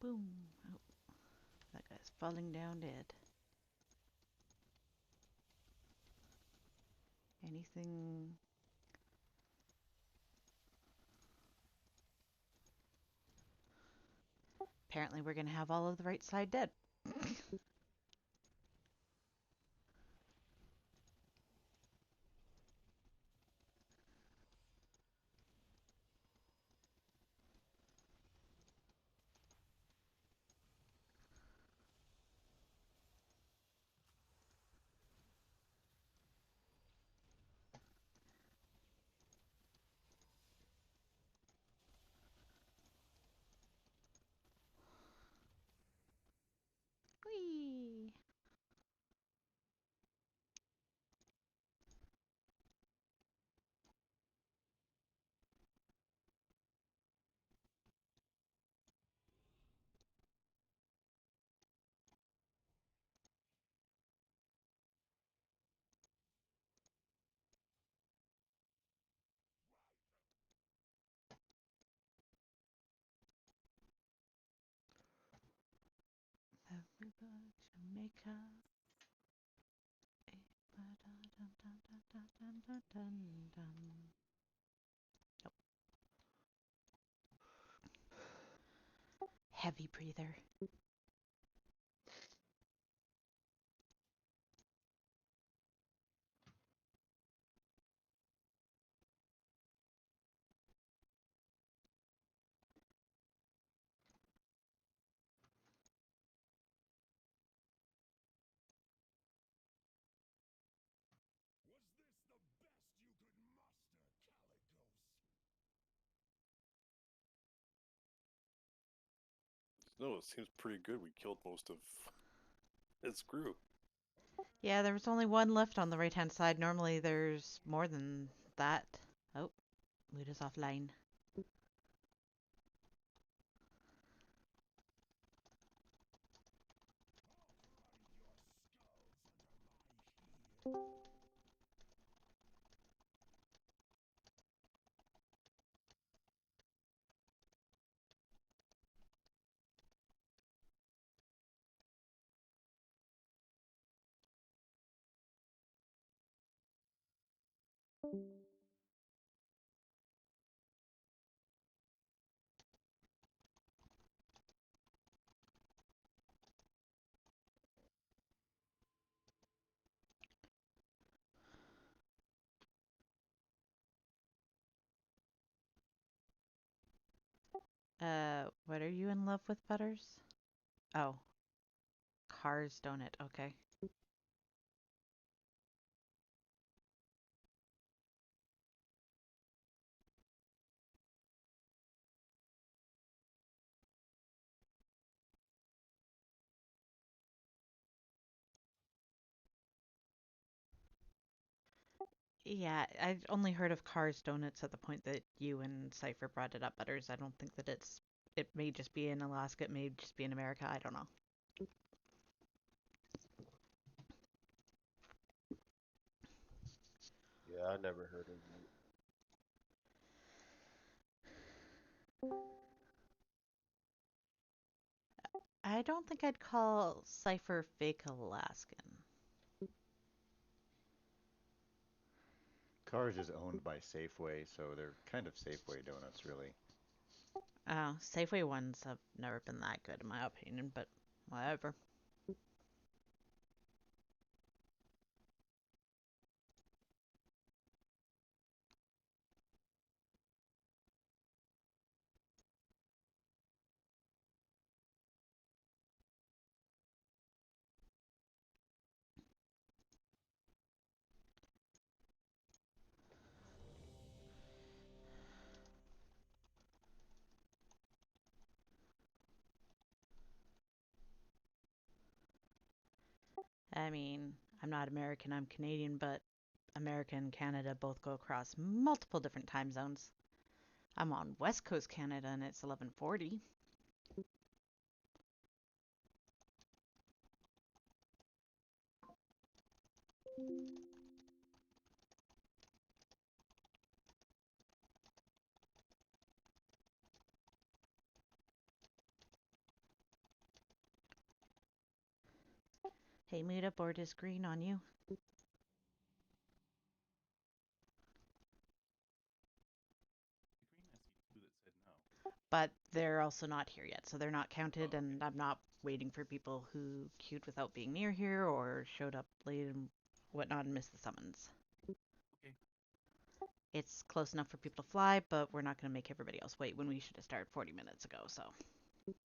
Boom. Oh, that guy's falling down dead. Anything? Apparently we're going to have all of the right side dead. Whee! Everybody Jamaica. Nope. Heavy breather. No, it seems pretty good. We killed most of its group. Yeah, there was only one left on the right hand side. Normally there's more than that. Oh, mood is offline. What are you in love with, Butters? Oh, cars donut. Okay. Yeah, I've only heard of Cars Donuts at the point that you and Cypher brought it up, Butters. I don't think that it may just be in Alaska, it may just be in America. I don't know. Yeah, I never heard of it. I don't think I'd call Cypher fake Alaskan. Cars is owned by Safeway, so they're kind of Safeway donuts, really. Safeway ones have never been that good in my opinion, but whatever. I mean, I'm not American, I'm Canadian, but America and Canada both go across multiple different time zones. I'm on West Coast Canada and it's 11:40. Hey, Muda, board is green on you. But they're also not here yet, so they're not counted, and I'm not waiting for people who queued without being near here or showed up late and whatnot and missed the summons. Okay. It's close enough for people to fly, but we're not going to make everybody else wait when we should have started 40 minutes ago, so. Right.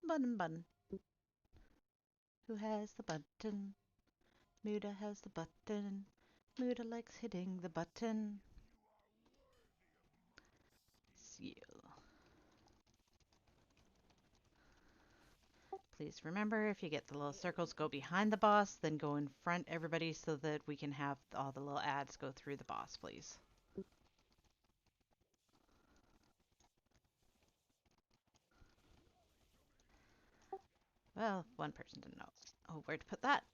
Button. Button. Who has the button? Muda has the button. Muda likes hitting the button. Seal. Please remember, if you get the little circles, go behind the boss, then go in front everybody so that we can have all the little ads go through the boss, please. Well, one person didn't know. Oh, where to put that?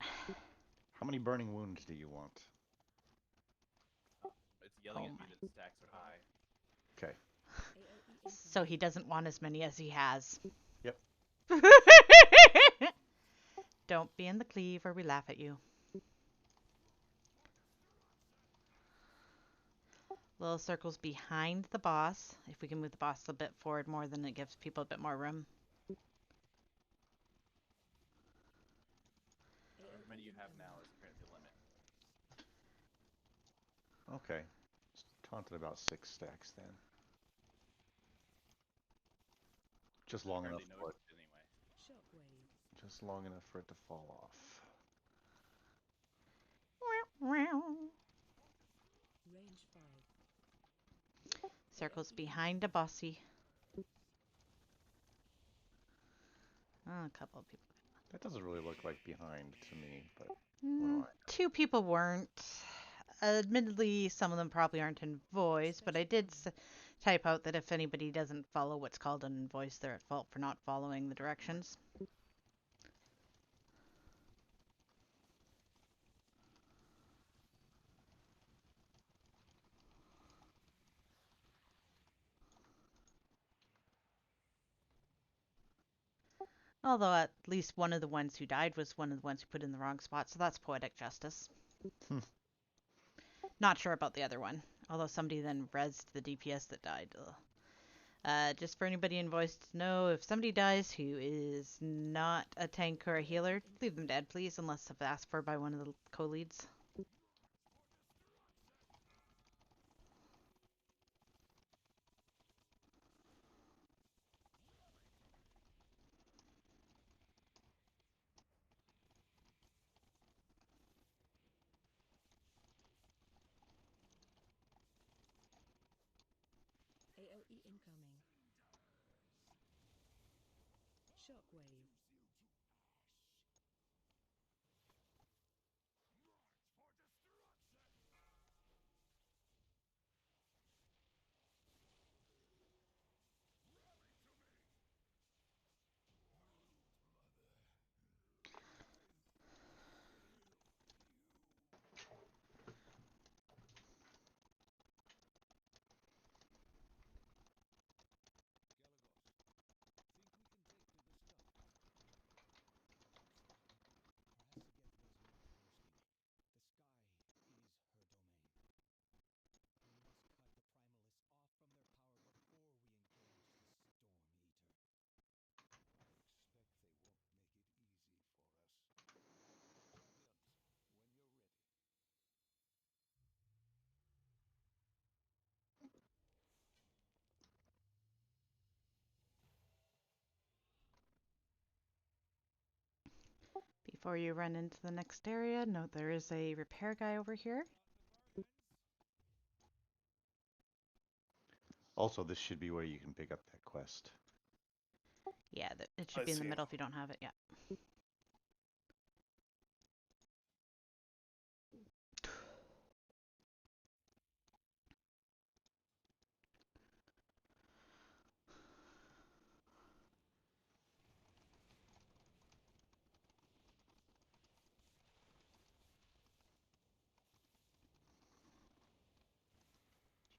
How many burning wounds do you want? It's yelling Oh at me my. that stacks are high. Okay. So he doesn't want as many as he has. Yep. Don't be in the cleave or we laugh at you. Little circles behind the boss. If we can move the boss a bit forward more, then it gives people a bit more room. However many you have now is apparently the limit. Okay. Taunted about 6 stacks then. Just long enough Apparently for it. noticed it anyway. Just long enough for it to fall off. Circles behind a bossy. Oh, a couple of people. That doesn't really look like behind to me, but Two people weren't. Admittedly, some of them probably aren't in voice, but I did type out that if anybody doesn't follow what's called an invoice, they're at fault for not following the directions. Although at least one of the ones who died was one of the ones who put in the wrong spot, so that's poetic justice. Not sure about the other one, although somebody then rezzed the DPS that died. Just for anybody in voice to know, if somebody dies who is not a tank or a healer, leave them dead, please, unless if asked for by one of the co-leads. AOE incoming. Shockwave. Before you run into the next area, note there is a repair guy over here. also this should be where you can pick up that quest. Yeah, it should I be in the see him. middle if you don't have it yet.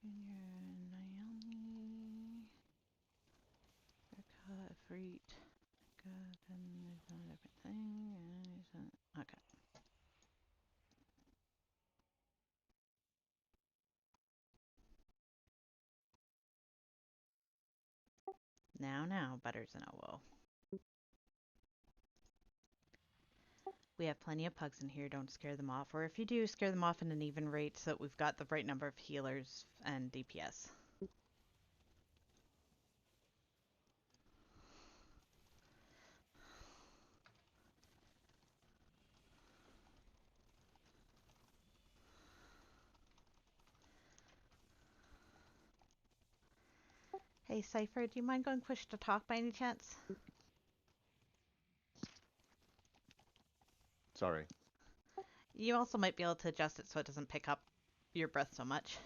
Junior, Naomi, Rebecca, Ifrit. And there's not a different thing. Okay. Now, Butters and Owo. We have plenty of pugs in here, don't scare them off. Or if you do, scare them off in an even rate so that we've got the right number of healers and DPS. Hey, Cypher, do you mind going push to talk by any chance? Sorry. You also might be able to adjust it so it doesn't pick up your breath so much.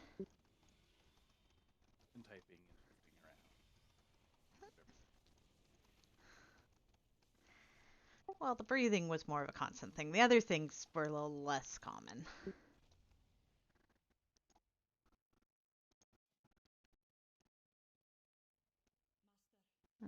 And typing and moving around. Well, the breathing was more of a constant thing. The other things were a little less common. Uh,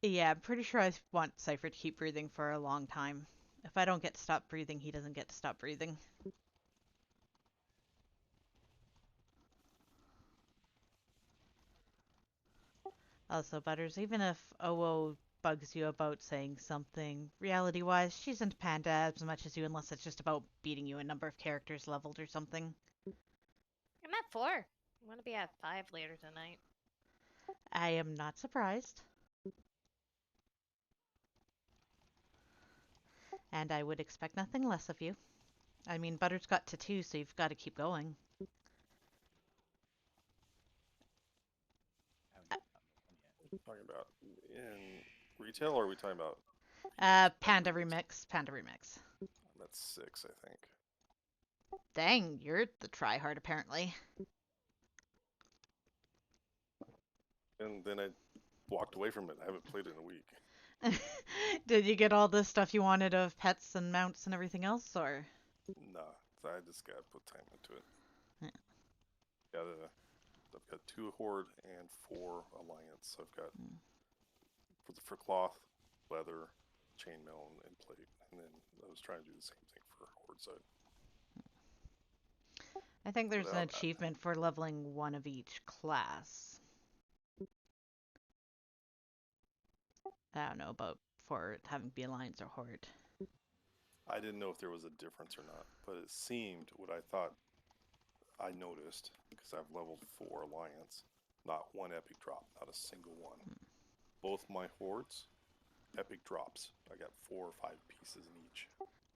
yeah, I'm pretty sure I want Cypher to keep breathing for a long time. If I don't get to stop breathing, he doesn't get to stop breathing. Also, Butters, even if Owo bugs you about saying something, reality-wise, she's into Panda as much as you, unless it's just about beating you a number of characters leveled or something. I'm at 4. I'm gonna be at 5 later tonight. I am not surprised. And I would expect nothing less of you. I mean, Butters got to 2, so you've got to keep going. Haven't gotten one yet. Talking about in retail, or are we talking about? Panda Remix. Panda Remix. I'm at 6, I think. Dang, you're the tryhard apparently. And then I walked away from it. I haven't played it in a week. Did you get all the stuff you wanted of pets and mounts and everything else, or? Nah, so I just gotta put time into it. Yeah. I've got 2 Horde and 4 Alliance. So I've got for cloth, leather, chainmail, and plate. And then I was trying to do the same thing for Horde side. I think there's an Without that. achievement for leveling one of each class. I don't know about for it having to be Alliance or Horde. I didn't know if there was a difference or not, but it seemed what I thought I noticed, because I've leveled 4 Alliance, not one epic drop, not a single one. Both my Hordes, epic drops. I got 4 or 5 pieces in each.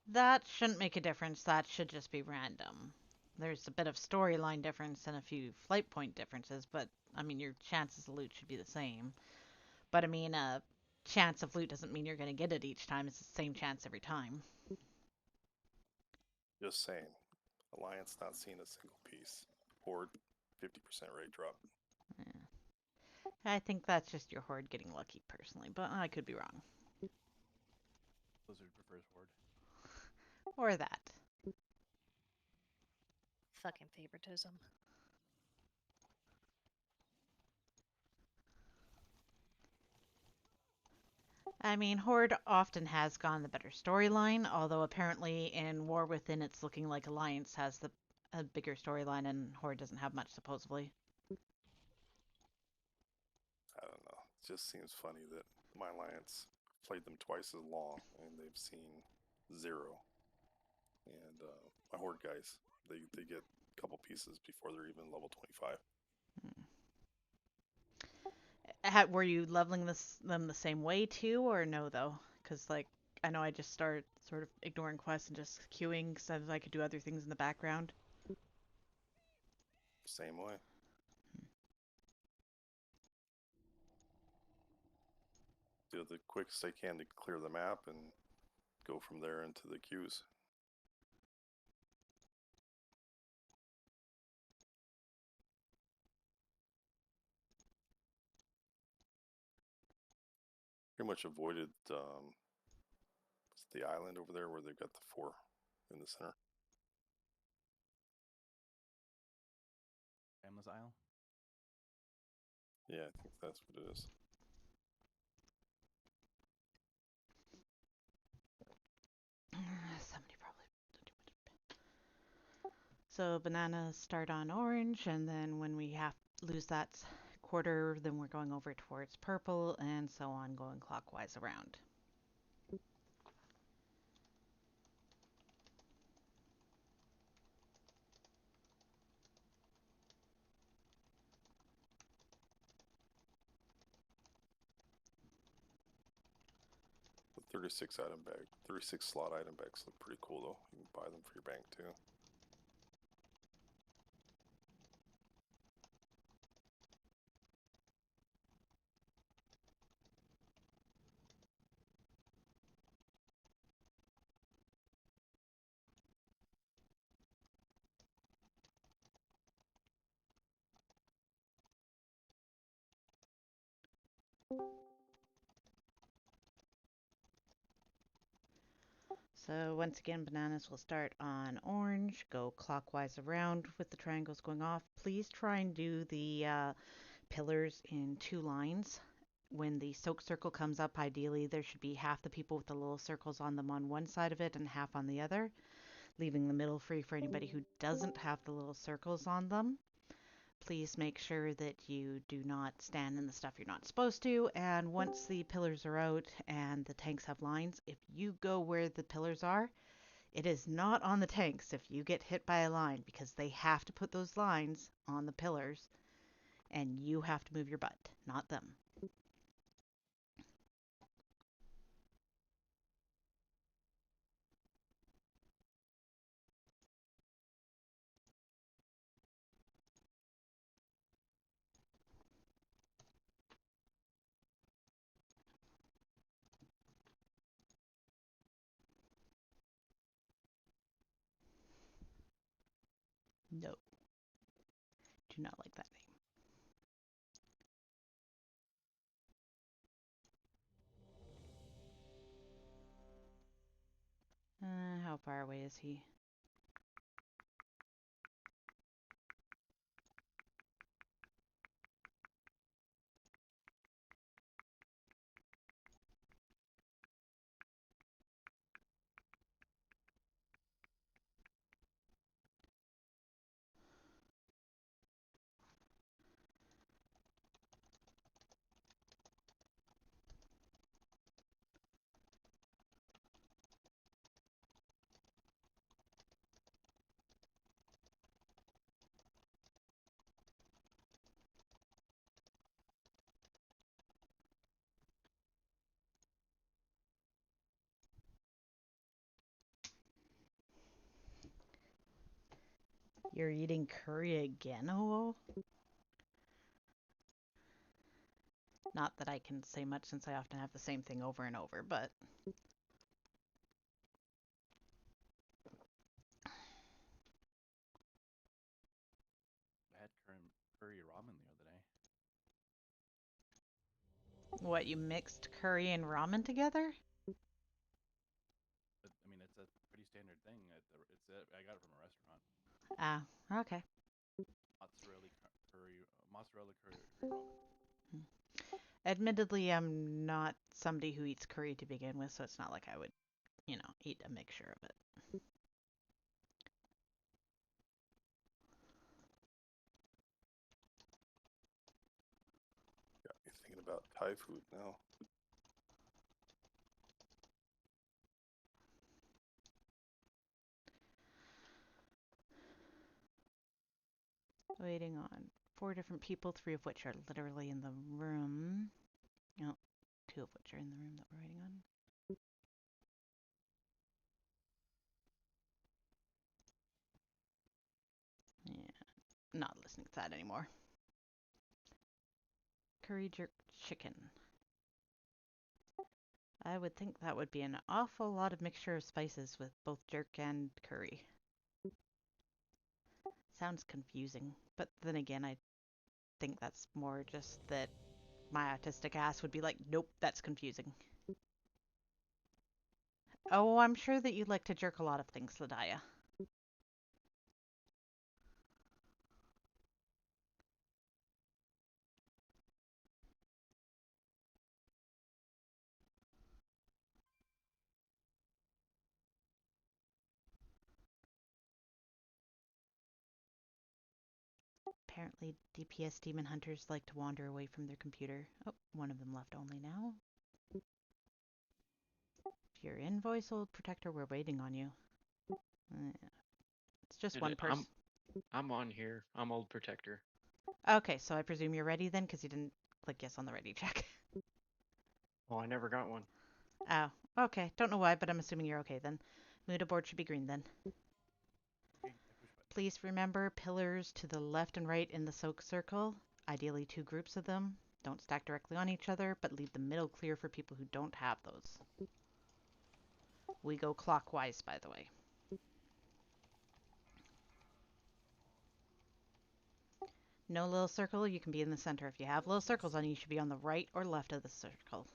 That shouldn't make a difference. That should just be random. There's a bit of storyline difference and a few flight point differences, but I mean, your chances of loot should be the same. But I mean, chance of loot doesn't mean you're going to get it each time. It's the same chance every time. Just saying. Alliance not seeing a single piece. Horde, 50% rate drop. Yeah. I think that's just your Horde getting lucky, personally, but I could be wrong. Blizzard prefers Horde. Or that. Fucking favoritism. I mean, Horde often has gone the better storyline, although apparently in War Within it's looking like Alliance has a bigger storyline and Horde doesn't have much, supposedly. I don't know. It just seems funny that my Alliance played them twice as long and they've seen 0. And my Horde guys, they get a couple pieces before they're even level 25. Were you leveling them the same way too, or no though? Because like I know I just started sort of ignoring quests and just queuing so that I could do other things in the background. Same way. Do the quickest I can to clear the map and go from there into the queues. Pretty much avoided the island over there where they've got the 4 in the center. Famous Isle. Yeah, I think that's what it is. Somebody probably. So bananas start on orange, and then when we lose that quarter, then we're going over towards purple, and so on, going clockwise around. The 36 slot item bags look pretty cool though. You can buy them for your bank too. So once again, bananas will start on orange, go clockwise around with the triangles going off. Please try and do the pillars in 2 lines. When the soak circle comes up, ideally there should be half the people with the little circles on them on one side of it and half on the other, leaving the middle free for anybody who doesn't have the little circles on them. Please make sure that you do not stand in the stuff you're not supposed to, and once the pillars are out and the tanks have lines, if you go where the pillars are, it is not on the tanks if you get hit by a line, because they have to put those lines on the pillars and you have to move your butt, not them. No. Do not like that name. How far away is he? You're eating curry again, oh? Not that I can say much since I often have the same thing over and over, but I had curry ramen the other day. what, you mixed curry and ramen together? But, I mean, it's a pretty standard thing. I got it from a restaurant. Ah, okay. Mozzarella curry ramen. Admittedly, I'm not somebody who eats curry to begin with, so it's not like I would, eat a mixture of it. Got me thinking about Thai food now. Waiting on 4 different people, 3 of which are literally in the room. No, 2 of which are in the room that we're waiting on. not listening to that anymore. Curry jerk chicken. I would think that would be an awful lot of mixture of spices with both jerk and curry. Sounds confusing, but then again, I think that's more just that my autistic ass would be like, nope, that's confusing. Oh, I'm sure that you like to jerk a lot of things, Ladaya. Apparently, DPS demon hunters like to wander away from their computer. Oh, one of them left only now. If you're in voice, old protector, we're waiting on you. It's just one person. I'm on here. I'm old protector. Okay, so I presume you're ready then, because you didn't click yes on the ready check. Oh, I never got one. Oh, okay. Don't know why, but I'm assuming you're okay then. Muda board should be green then. Okay, I push button. Please remember pillars to the left and right in the soak circle. Ideally 2 groups of them. Don't stack directly on each other, but leave the middle clear for people who don't have those. We go clockwise, by the way. No little circle, you can be in the center. If you have little circles on you, you should be on the right or left of the circle.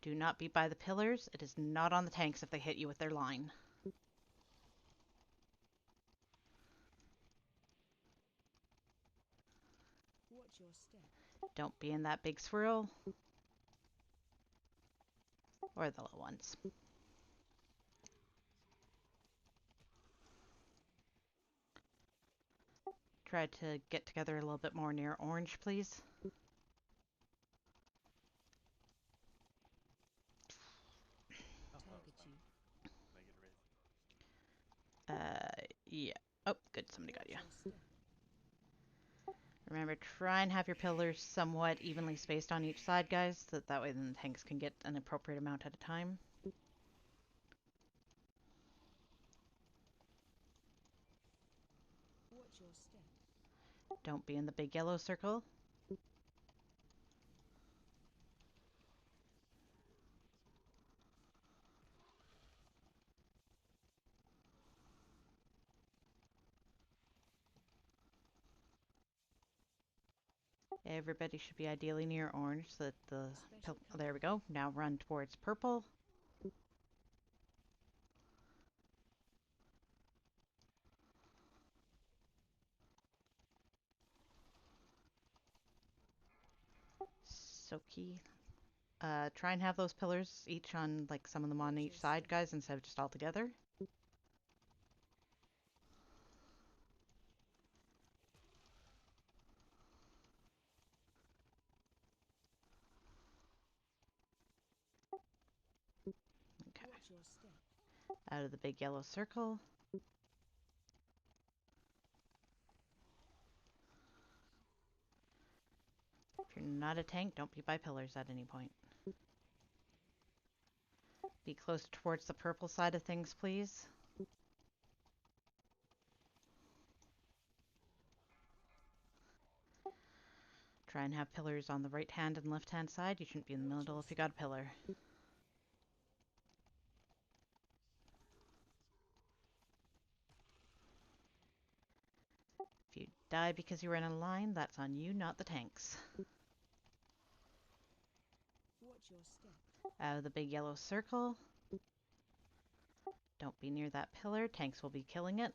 Do not be by the pillars. It is not on the tanks if they hit you with their line. Watch your step. Don't be in that big swirl. Or the little ones. Try to get together a little bit more near orange, please. Oh, that was Target fine. you. Can I get a raise? Yeah. Oh, good. Somebody got you. Watch your step. Remember, try and have your pillars somewhat evenly spaced on each side, guys, so that way then the tanks can get an appropriate amount at a time. Watch your step. Don't be in the big yellow circle. Everybody should be ideally near orange so that the... there we go. Now run towards purple. Soaky. Try and have those pillars each on, like, some of them on each side, guys, instead of just all together. Okay. Watch your step. Out of the big yellow circle. If you're not a tank, don't be by pillars at any point. Be close towards the purple side of things, please. Try and have pillars on the right hand and left hand side. You shouldn't be in the middle if you got a pillar. If you die because you were in a line, that's on you, not the tanks. Watch your step. Out of the big yellow circle. Don't be near that pillar. Tanks will be killing it.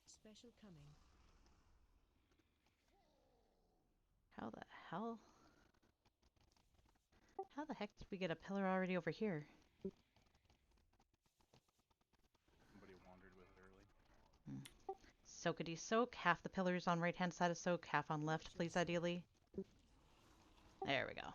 Special coming. How the hell? How the heck did we get a pillar already over here? Somebody wandered with it early. Soakity soak. Half the pillars on right hand side of soak, half on left, please, ideally. There we go.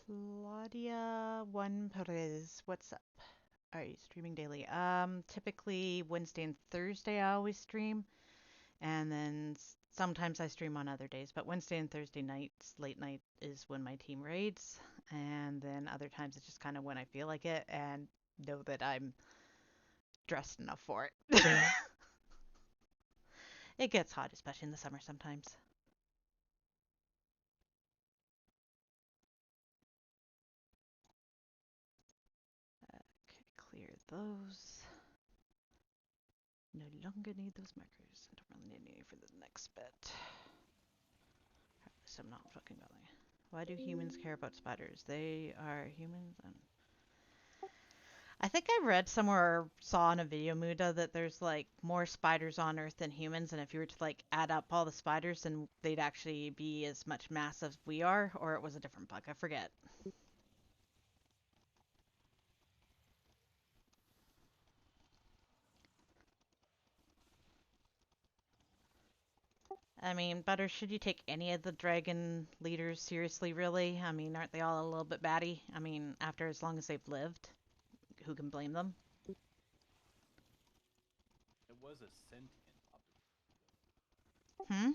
Claudia One Perez, what's up? Are you streaming daily? Typically Wednesday and Thursday I always stream, and then sometimes I stream on other days, but Wednesday and Thursday nights, late night is when my team raids, and then other times it's just kind of when I feel like it and know that I'm dressed enough for it. It gets hot, especially in the summer sometimes. Okay, clear those. No longer need those markers. I don't really need any for the next bit. At least I'm not fucking bothering. Why do humans care about spiders? They are humans and I think I read somewhere or saw in a video Muda that there's like more spiders on Earth than humans, and if you were to like add up all the spiders, then they'd actually be as much mass as we are, or it was a different bug. I forget. I mean, Butter, should you take any of the dragon leaders seriously, really? I mean, aren't they all a little bit batty? I mean, after as long as they've lived, who can blame them? It was a sentient object. Hmm?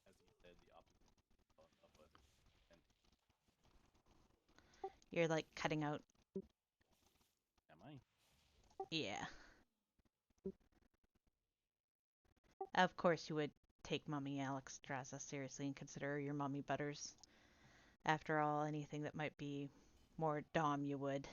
As he said, the opposite of a sentient. You're like cutting out. Am I? Yeah. Of course you would take Mummy Alexstrasza seriously and consider her your mummy Butters. After all, anything that might be more Dom you would.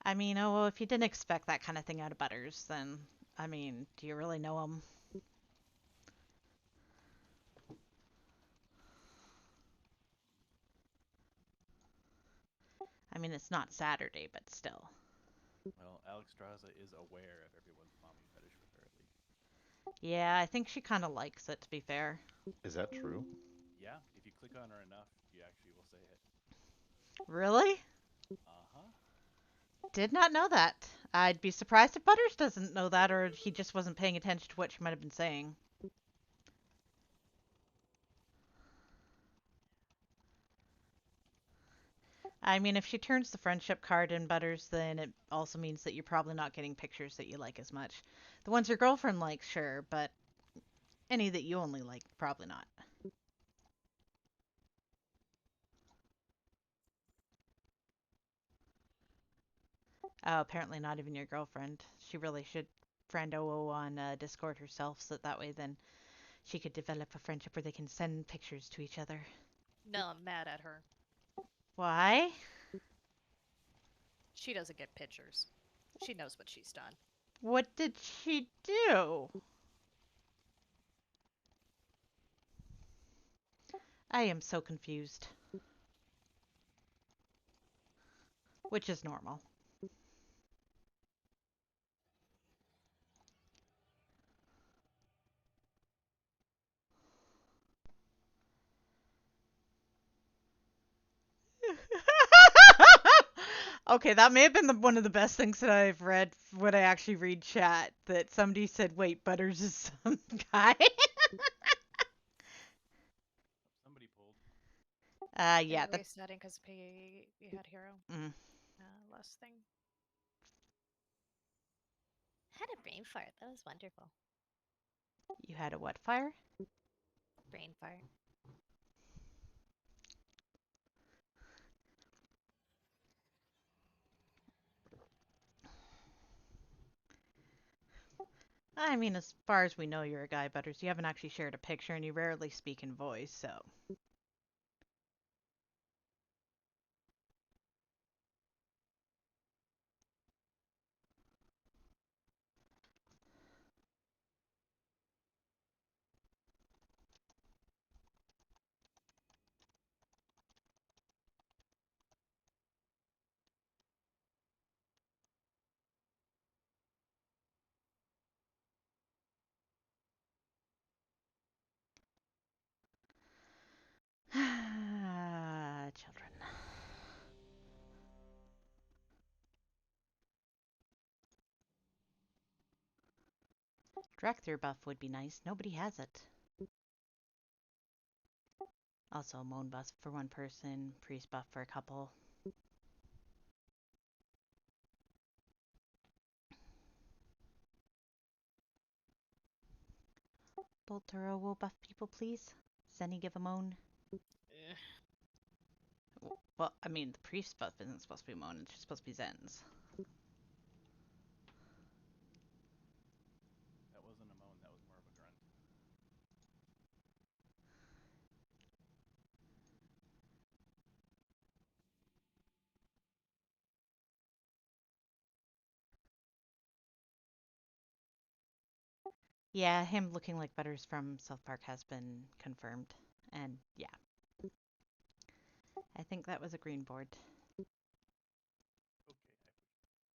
I mean, oh, well, if you didn't expect that kind of thing out of Butters, then, I mean, do you really know him? I mean, it's not Saturday, but still. Well, Alexstrasza is aware of everyone's mommy fetish with her, at least. Yeah, I think she kind of likes it, to be fair. Is that true? Yeah, if you click on her enough, she actually will say it. Really? Uh-huh. Did not know that. I'd be surprised if Butters doesn't know that, or he just wasn't paying attention to what she might have been saying. I mean, if she turns the friendship card in Butters, then it also means that you're probably not getting pictures that you like as much. The ones your girlfriend likes, sure, but any that you only like, probably not. Oh, apparently not even your girlfriend. She really should friend OO on Discord herself, so that way then she could develop a friendship where they can send pictures to each other. No, I'm mad at her. Why? She doesn't get pictures. She knows what she's done. What did she do? I am so confused. Which is normal. Okay, that may have been one of the best things that I've read when I actually read chat. That somebody said, "Wait, Butters is some guy." Somebody pulled. Yeah, that. Resetting because you had hero. Mm, Last thing. Had a brain fart. That was wonderful. you had a what fire? Brain fart. I mean, as far as we know, you're a guy, Butters. You haven't actually shared a picture, and you rarely speak in voice, so. Drag-through buff would be nice. Nobody has it. Also, moan buff for one person, priest buff for a couple. Bolturo will buff people, please. Zenny, give a moan. Well, I mean, the priest buff isn't supposed to be moan, it's just supposed to be Zen's. That wasn't a moan, that was more of a grunt. Yeah, him looking like Butters from South Park has been confirmed. And yeah. I think that was a green board. Okay, I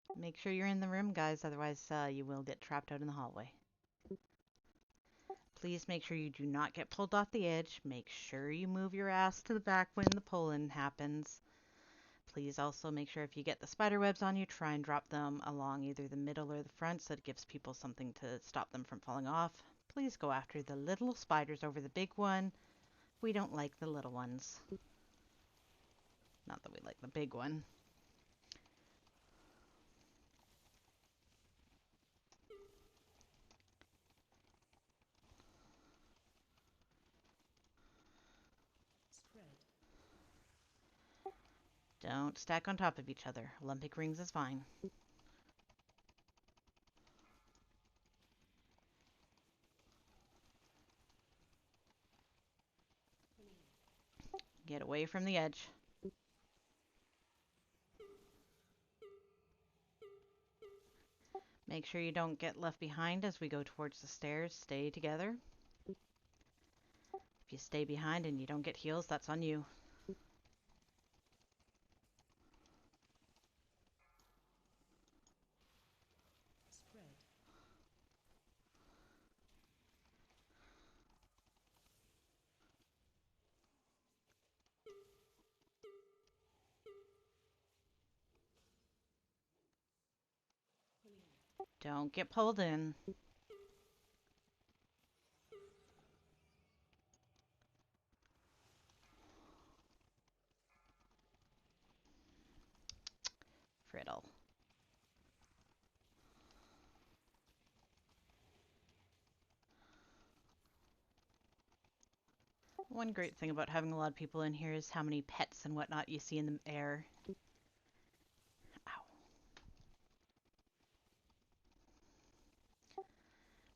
put Make sure you're in the room, guys, otherwise you will get trapped out in the hallway. Please make sure you do not get pulled off the edge. Make sure you move your ass to the back when the pull-in happens. Please also make sure if you get the spider webs on you, try and drop them along either the middle or the front so it gives people something to stop them from falling off. Please go after the little spiders over the big one. We don't like the little ones. Not that we like the big one. Spread. Don't stack on top of each other. Olympic rings is fine. Get away from the edge. Make sure you don't get left behind as we go towards the stairs. Stay together. If you stay behind and you don't get heals, that's on you. Spread. Don't get pulled in. Friddle. One great thing about having a lot of people in here is how many pets and whatnot you see in the air. Ow.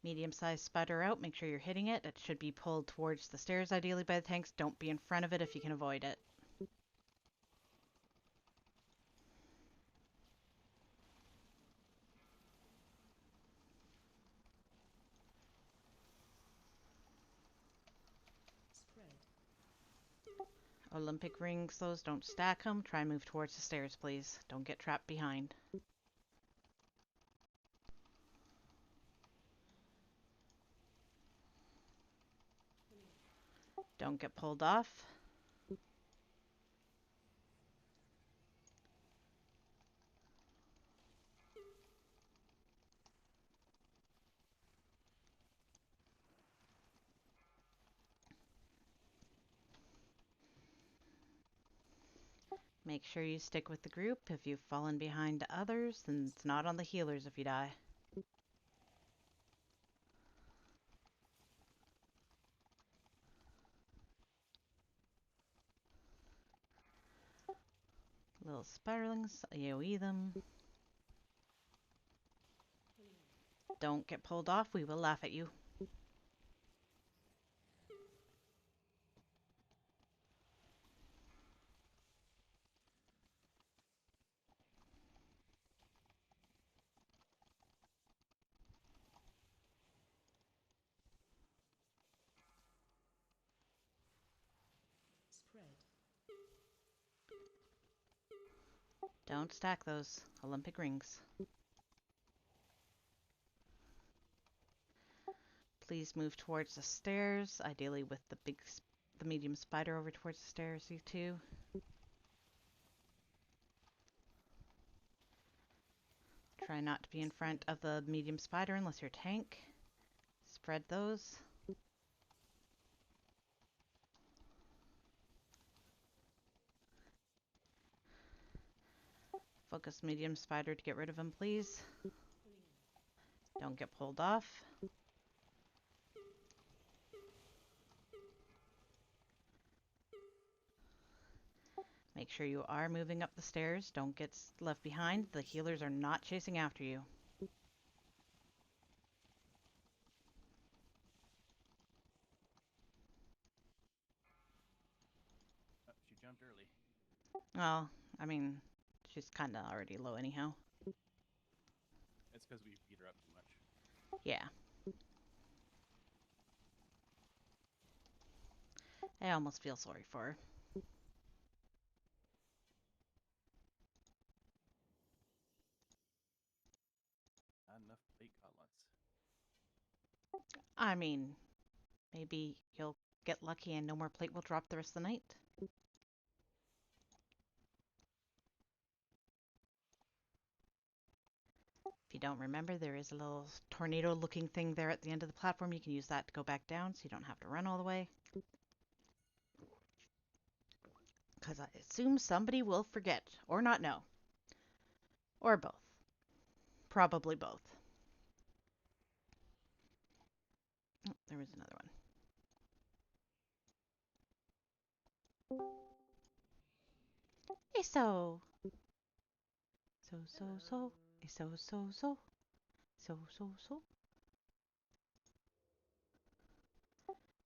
Medium-sized spider out. Make sure you're hitting it. It should be pulled towards the stairs, ideally by the tanks. Don't be in front of it if you can avoid it. Spread. Olympic rings, those don't stack them. Try and move towards the stairs, please. Don't get trapped behind. Don't get pulled off. Make sure you stick with the group. If you've fallen behind others, then it's not on the healers if you die. Little spiralings, AoE them. Don't get pulled off, we will laugh at you. Spread. Don't stack those Olympic rings. Please move towards the stairs, ideally with the medium spider over towards the stairs, you two. Try not to be in front of the medium spider unless you're tank. spread those. Focus medium spider to get rid of him, please. Don't get pulled off. Make sure you are moving up the stairs. Don't get left behind. The healers are not chasing after you. Oh, she jumped early. Well, I mean, she's kind of already low anyhow. It's because we beat her up too much. Yeah. I almost feel sorry for her. Not enough plate gauntlets. I mean, maybe you'll get lucky and no more plate will drop the rest of the night. If you don't remember, there is a little tornado looking thing there at the end of the platform. You can use that to go back down so you don't have to run all the way. Because I assume somebody will forget or not know. Or both. Probably both. Oh, there was another one. So. So.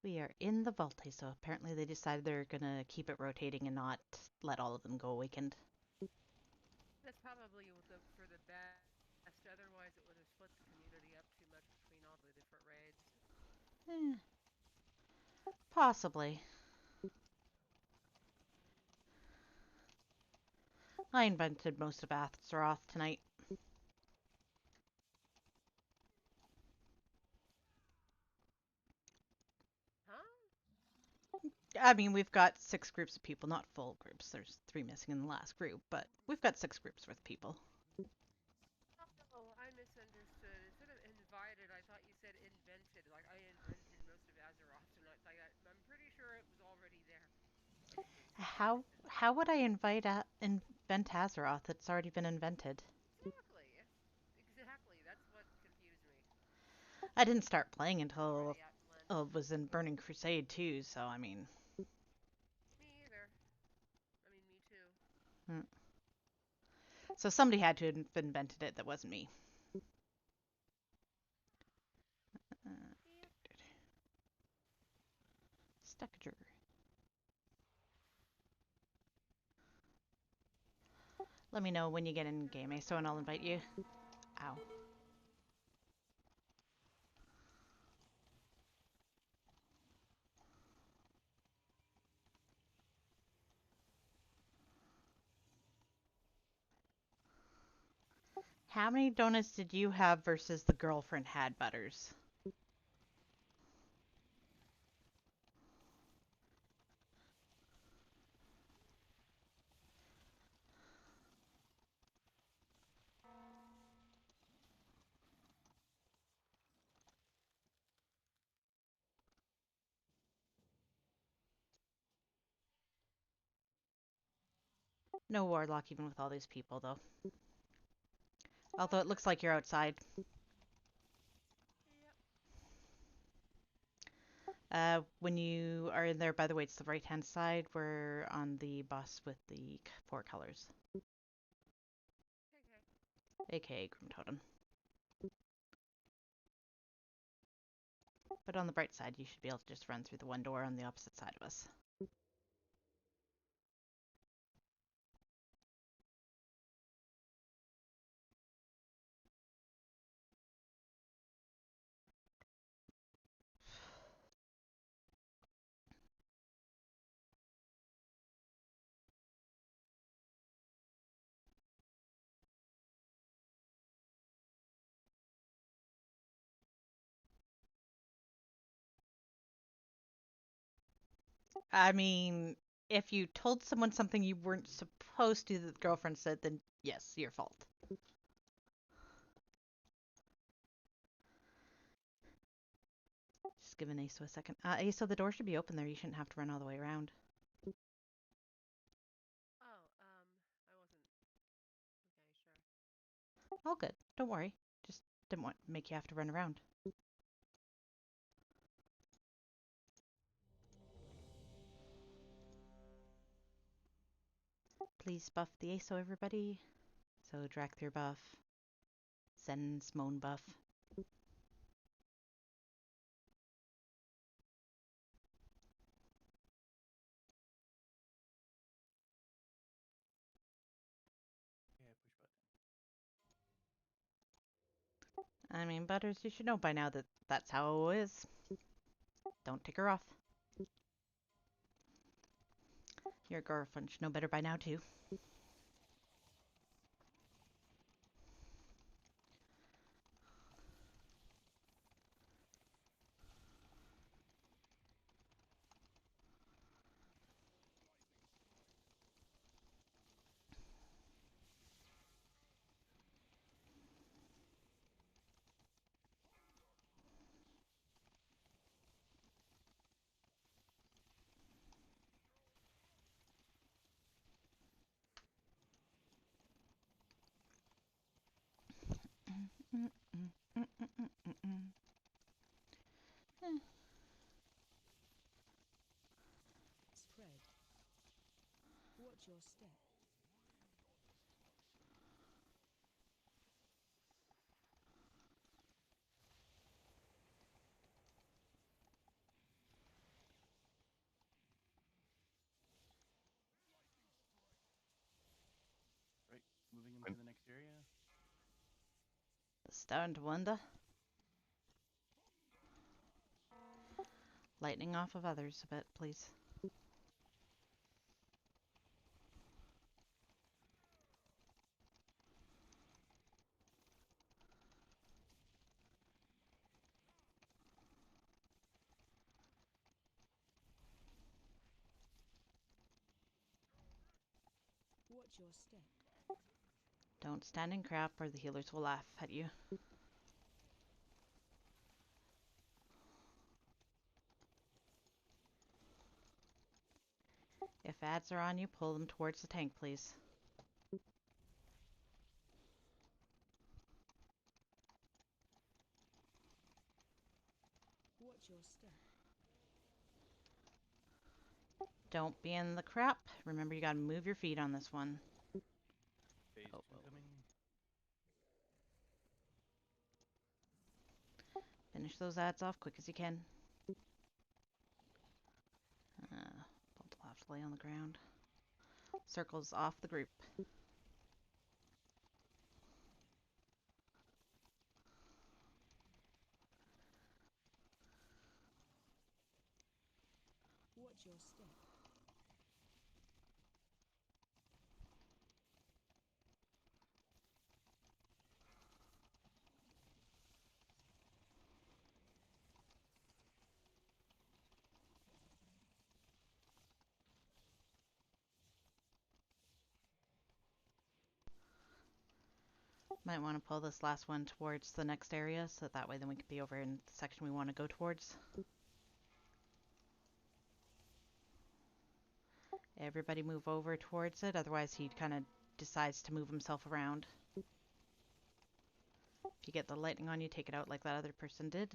We are in the vault, so apparently they decided they're gonna keep it rotating and not let all of them go awakened. That's probably for the best. Otherwise, it would have split the community up too much between all the different raids. Possibly. I invented most of Azeroth tonight. Huh? I mean, we've got 6 groups of people, not full groups. There's 3 missing in the last group, but we've got 6 groups worth of people. Oh, I misunderstood. Instead of invited, I thought you said invented. Like I invented most of Azeroth tonight. Like I'm pretty sure it was already there. How would I invent Azeroth? It's already been invented. Exactly. That's what confused me. I didn't start playing until Already out in Lent. it was in Burning Crusade too, so I mean. Me either. I mean, me too. So somebody had to have invented it that wasn't me. Stackager. Let me know when you get in game, so and I'll invite you. Ow. How many donuts did you have versus the girlfriend had, Butters? No warlock even with all these people, though. Although it looks like you're outside. When you are in there, by the way, it's the right-hand side. We're on the bus with the 4 colors. Okay. AKA Grim Totem. But on the bright side, you should be able to just run through the one door on the opposite side of us. I mean, if you told someone something you weren't supposed to that the girlfriend said, then yes, your fault. Just giving Aso a second. Aso, the door should be open there. You shouldn't have to run all the way around. Oh, I wasn't. Okay, sure. All good. Don't worry. Just didn't want to make you have to run around. Please buff the Aso, everybody. So Drakthir buff. Zen's Moan buff. Yeah, push button. I mean, Butters, you should know by now that that's how it is. Don't take her off. Your girlfriend should know better by now, too. Spread. Watch your step. Right, moving him to the next area. Starting to wonder. Lightning off of others a bit, please. Watch your step. Don't stand in crap or the healers will laugh at you. If ads are on you, pull them towards the tank, please. Watch your step. Don't be in the crap. Remember, you gotta move your feet on this one. Phase Oh, 2 oh. coming. Finish those ads off quick as you can. Bolt will have to lay on the ground. Circles off the group. Watch your step. Might want to pull this last one towards the next area, so that way then we can be over in the section we want to go towards. Everybody move over towards it, otherwise he kind of decides to move himself around. If you get the lightning on you, take it out like that other person did.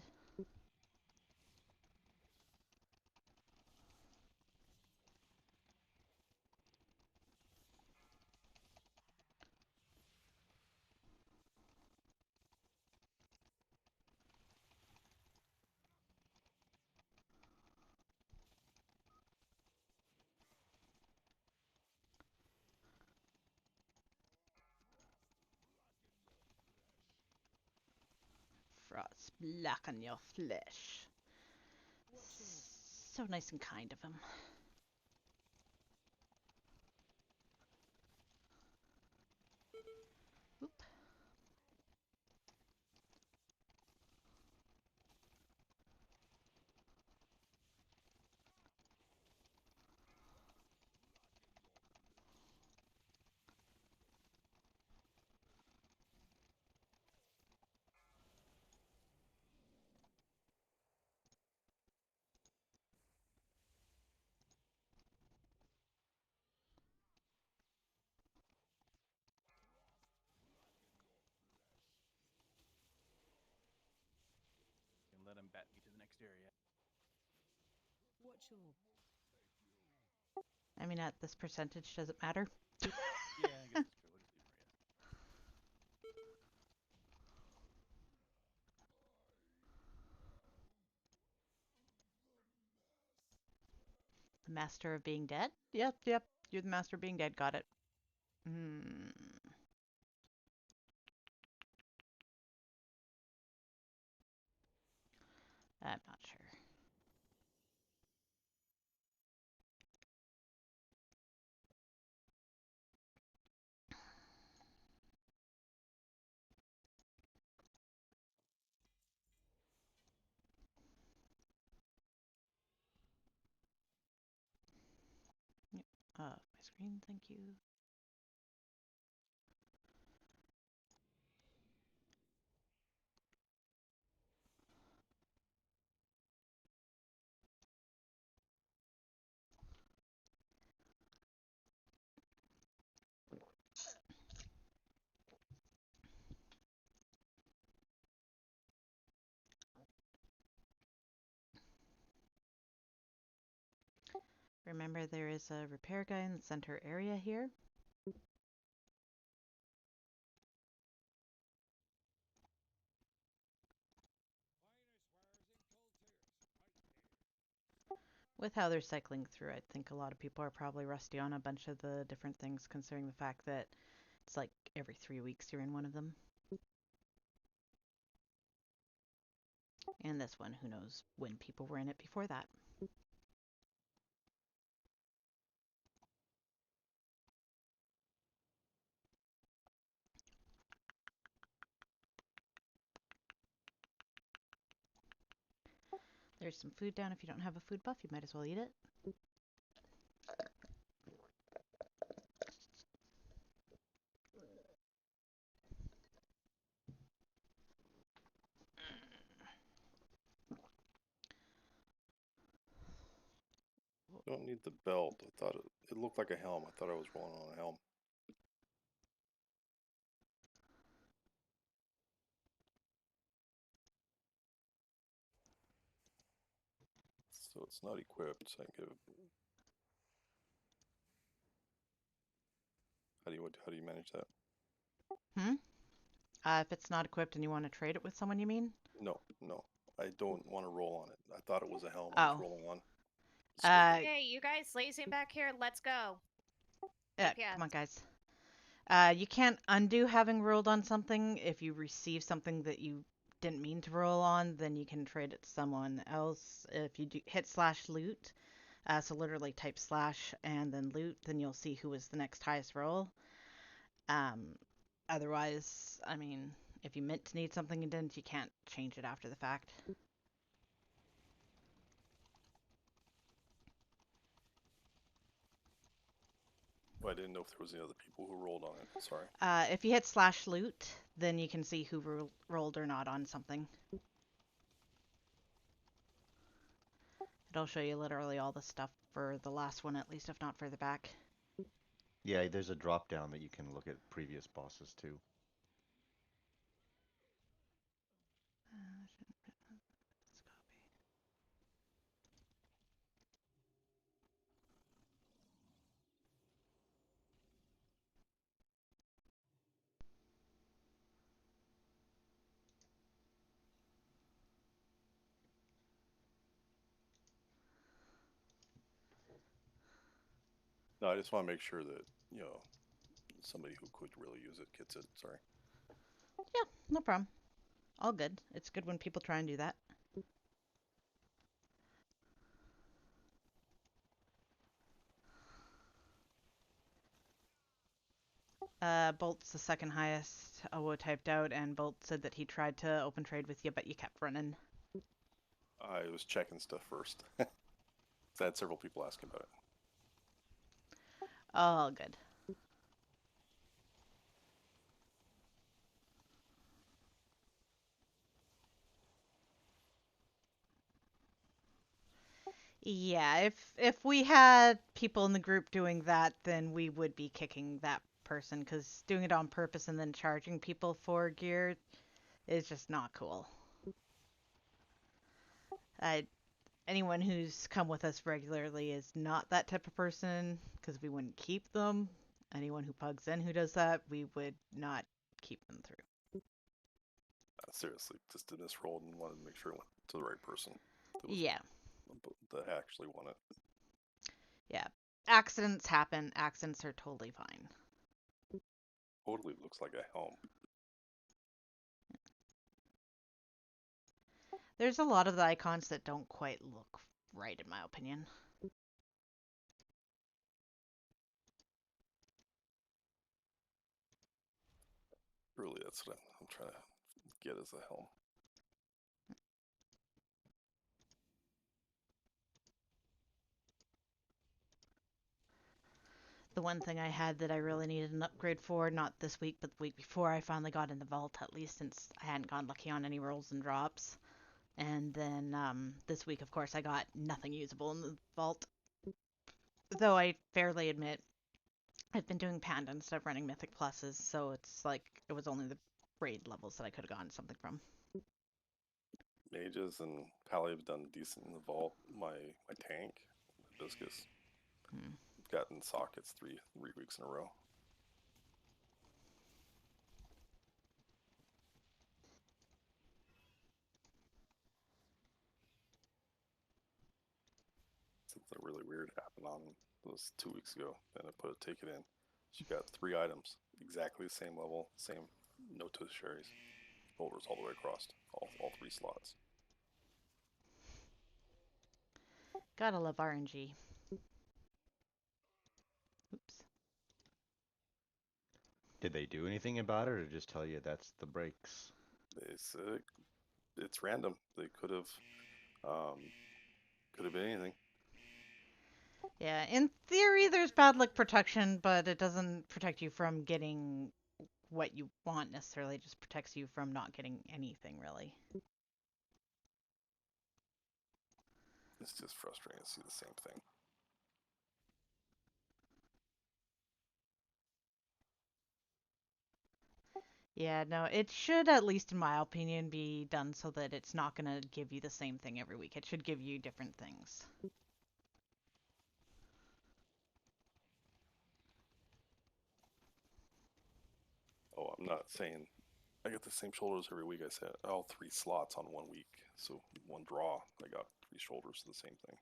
Frost black on your flesh. So nice and kind of him. Oop. exterior. Watch your I mean, at this percentage, does it matter? Yeah, I guess it's true. We'll just leave Maria. The Master of Being Dead? Yep, yep. You're the Master of Being Dead. Got it. Hmm. I'm not sure. Yep. My screen, thank you. Remember, there is a repair guy in the center area here. With how they're cycling through, I think a lot of people are probably rusty on a bunch of the different things, considering the fact that it's like every 3 weeks you're in one of them. And this one, who knows when people were in it before that. There's some food down. If you don't have a food buff, you might as well eat it. Don't need the belt. I thought it looked like a helm. I thought I was rolling on a helm. So it's not equipped. So I can give. How do you manage that? If it's not equipped and you want to trade it with someone, you mean? No, no. I don't want to roll on it. I thought it was a helm Oh. I was rolling on. Okay, you guys lazing back here. Let's go. Yeah, DPS. come on, guys. You can't undo having rolled on something. If you receive something that you didn't mean to roll on, then you can trade it to someone else. If you do hit /loot, so literally type / and then loot, then you'll see who was the next highest roll. Otherwise, I mean, if you meant to need something and didn't, you can't change it after the fact. Well, I didn't know if there was any other people who rolled on it. Sorry. If you hit /loot, then you can see who rolled or not on something. It'll show you literally all the stuff for the last one, at least, if not further back. Yeah, there's a drop down that you can look at previous bosses too. No, I just want to make sure that, somebody who could really use it gets it. Sorry. Yeah, no problem. All good. It's good when people try and do that. Bolt's the second highest OWO typed out, and Bolt said that he tried to open trade with you, but you kept running. I was checking stuff first. I had several people asking about it. All good. Yeah, if we had people in the group doing that, then we would be kicking that person, because doing it on purpose and then charging people for gear is just not cool. I anyone who's come with us regularly is not that type of person because we wouldn't keep them. Anyone who pugs in who does that, we would not keep them through. Seriously, just did this roll and wanted to make sure it went to the right person. That was Yeah, that actually won it. yeah. Accidents happen. Accidents are totally fine. Totally looks like a helm. There's a lot of the icons that don't quite look right, in my opinion. Really, that's what I'm trying to get as a helm. The one thing I had that I really needed an upgrade for, not this week, but the week before, I finally got in the vault, at least since I hadn't gone lucky on any rolls and drops. And then this week, of course, I got nothing usable in the vault. Though I fairly admit I've been doing Panda instead of running Mythic Pluses, so it's like it was only the raid levels that I could have gotten something from. Mages and Pally have done decent in the vault. My tank, Hibiscus, gotten sockets three weeks in a row. Something really weird happened on those 2 weeks ago. Then I put a ticket in. She got 3 items, exactly the same level, same no tertiaries, holders all the way across, all 3 slots. Gotta love RNG. Oops. Did they do anything about it, or just tell you that's the breaks? They said it's random. They could have been anything. Yeah, in theory, there's bad luck protection, but it doesn't protect you from getting what you want necessarily. It just protects you from not getting anything, really. It's just frustrating to see the same thing. Yeah, no, it should, at least in my opinion, be done so that it's not going to give you the same thing every week. It should give you different things. Oh, I'm not saying I get the same shoulders every week. I said all 3 slots on 1 week. So 1 draw, I got 3 shoulders of the same thing.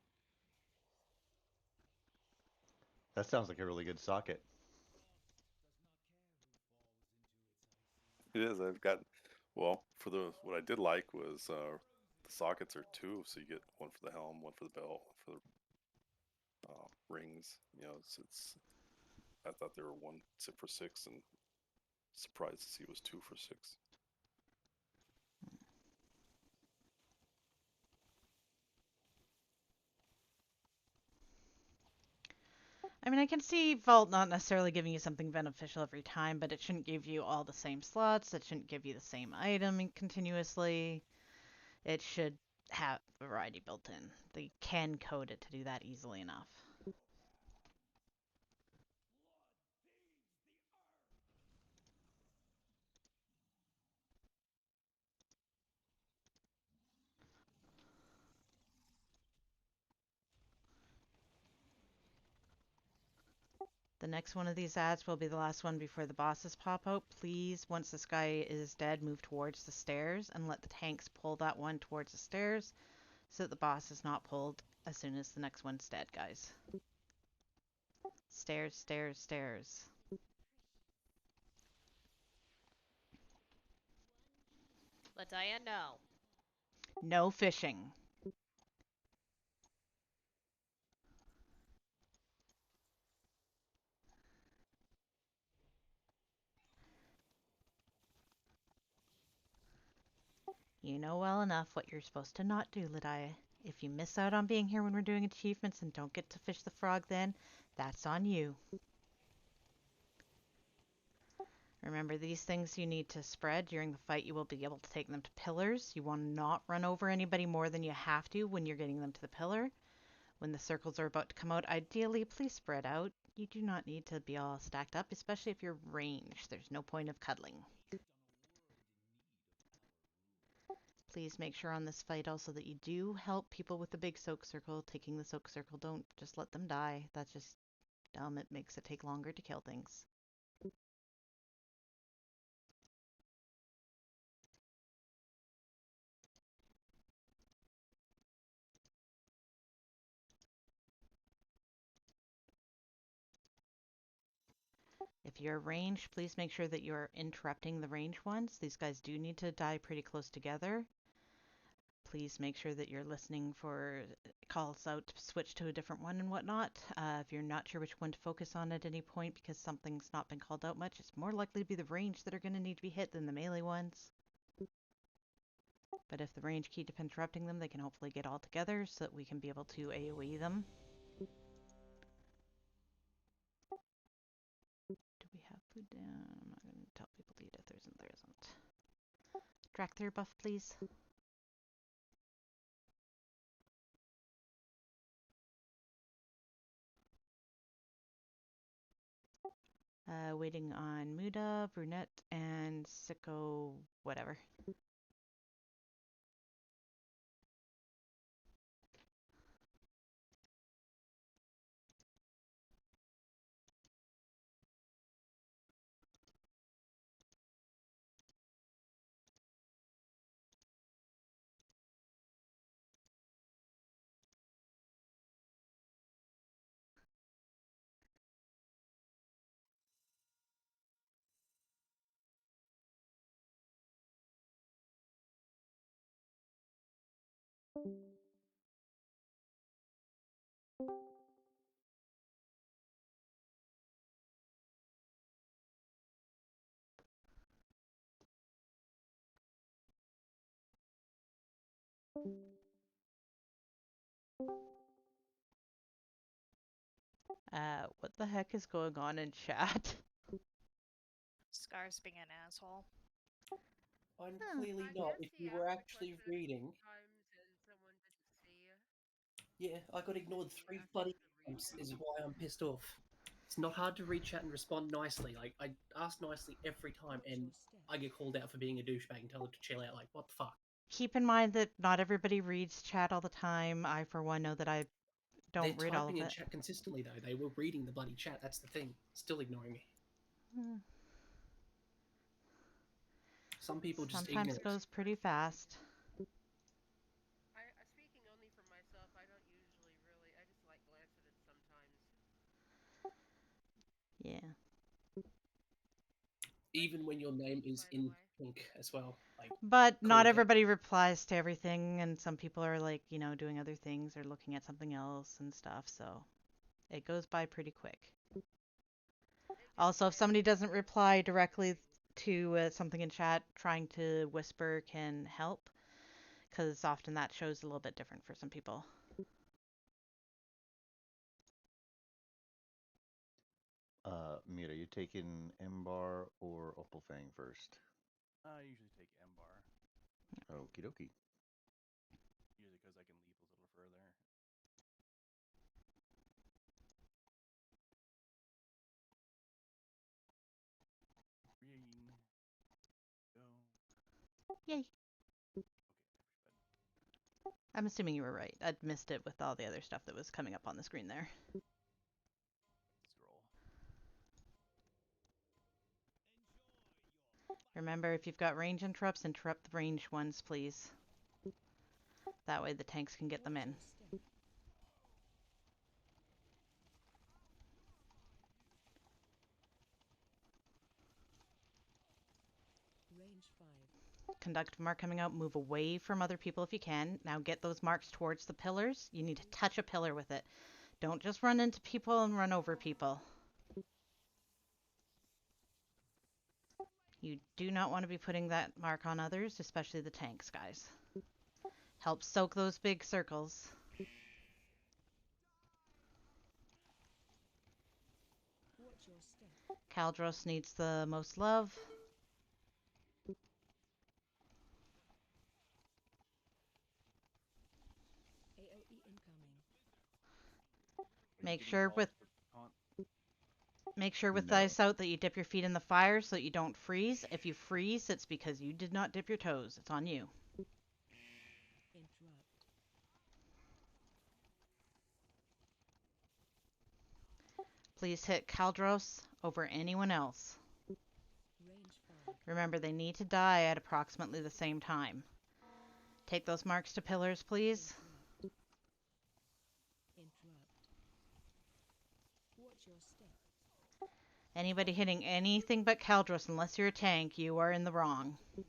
That sounds like a really good socket. It is. I've got, well, for the what I did like was the sockets are 2, so you get 1 for the helm, 1 for the belt, 1 for the rings. You know, it's I thought they were 1 for 6, and surprised to see it was 2 for 6. I mean, I can see Vault not necessarily giving you something beneficial every time, but it shouldn't give you all the same slots. It shouldn't give you the same item continuously. It should have variety built in. They can code it to do that easily enough. The next one of these ads will be the last one before the bosses pop out. Please, once this guy is dead, move towards the stairs and let the tanks pull that one towards the stairs so that the boss is not pulled as soon as the next one's dead, guys. Stairs, stairs, stairs. Ladaya, no. No fishing. You know well enough what you're supposed to not do, Ladaya. If you miss out on being here when we're doing achievements and don't get to fish the frog then, that's on you. Remember, these things you need to spread. During the fight, you will be able to take them to pillars. You want to not run over anybody more than you have to when you're getting them to the pillar. When the circles are about to come out, ideally, please spread out. You do not need to be all stacked up, especially if you're ranged. There's no point of cuddling. Please make sure on this fight also that you do help people with the big soak circle. Taking the soak circle, don't just let them die. That's just dumb. It makes it take longer to kill things. If you're ranged, please make sure that you're interrupting the range ones. These guys do need to die pretty close together. Please make sure that you're listening for calls out to switch to a different one and whatnot. If you're not sure which one to focus on at any point because something's not been called out much, it's more likely to be the range that are going to need to be hit than the melee ones. But if the range keep interrupting them, they can hopefully get all together so that we can be able to AoE them. Do we have food down? I'm not going to tell people to eat if there isn't. There isn't. Dracthyr buff, please. Waiting on Muda, Brunette, and Sicko, whatever. What the heck is going on in chat? Scar's being an asshole. I'm Huh. clearly I not. guess If he you were asked the actually question a reading, few times and someone didn't see you. yeah, I got ignored He 3 asked bloody the times. reader. Is why I'm pissed off. It's not hard to read chat and respond nicely. Like I ask nicely every time, Watch and your step. I get called out for being a douchebag and tell her to chill out. Like what the fuck? Keep in mind that not everybody reads chat all the time. I, for one, know that I They're don't read all of typing in it. chat consistently though. They were reading the bloody chat. That's the thing. Still ignoring me. Some people just Sometimes ignorant. goes pretty fast. Speaking only for myself, I don't usually really. I just like glance at it sometimes. Yeah. Even when your name is By the in way. pink as well. Like But not called out. everybody replies to everything, and some people are like, you know, doing other things or looking at something else and stuff, so it goes by pretty quick. Also, if somebody doesn't reply directly to something in chat, trying to whisper can help, because often that shows a little bit different for some people. Mira, you taking Embar or Opalfang first? I usually take Embar, Okie dokie. usually because I can leap a little further. Green. Go. Yay. Okay, I'm assuming you were right. I'd missed it with all the other stuff that was coming up on the screen there. scroll. Remember, if you've got range interrupts, interrupt the range ones, please. That way the tanks can get them Watch in. your step. Range 5. Conduct mark coming out, move away from other people if you can. Now get those marks towards the pillars. You need to touch a pillar with it. Don't just run into people and run over people. You do not want to be putting that mark on others, especially the tanks, guys. Help soak those big circles. Watch your step. Caldros needs the most love. AOE incoming. Make sure with No. ice out that you dip your feet in the fire so that you don't freeze. If you freeze, it's because you did not dip your toes. It's on you. Please hit Caldros over anyone else. Range 5. Remember, they need to die at approximately the same time. Take those marks to pillars, please. Interrupt. Watch your step. Anybody hitting anything but Caldros, unless you're a tank, you are in the wrong. Move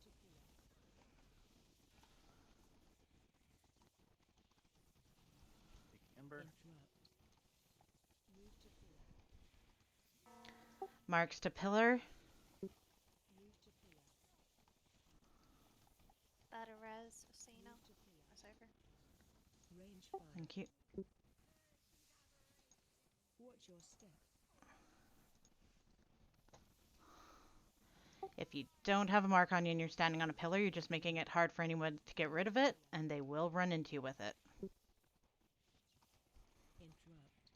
to pillar. Take Ember. Interrupt. Move to pillar. Marks to pillar. Move to pillar. That a res, so you know. Move to pillar. It's over. Range 5. Thank you. Watch your step. If you don't have a mark on you and you're standing on a pillar, you're just making it hard for anyone to get rid of it, and they will run into you with it. Interrupt.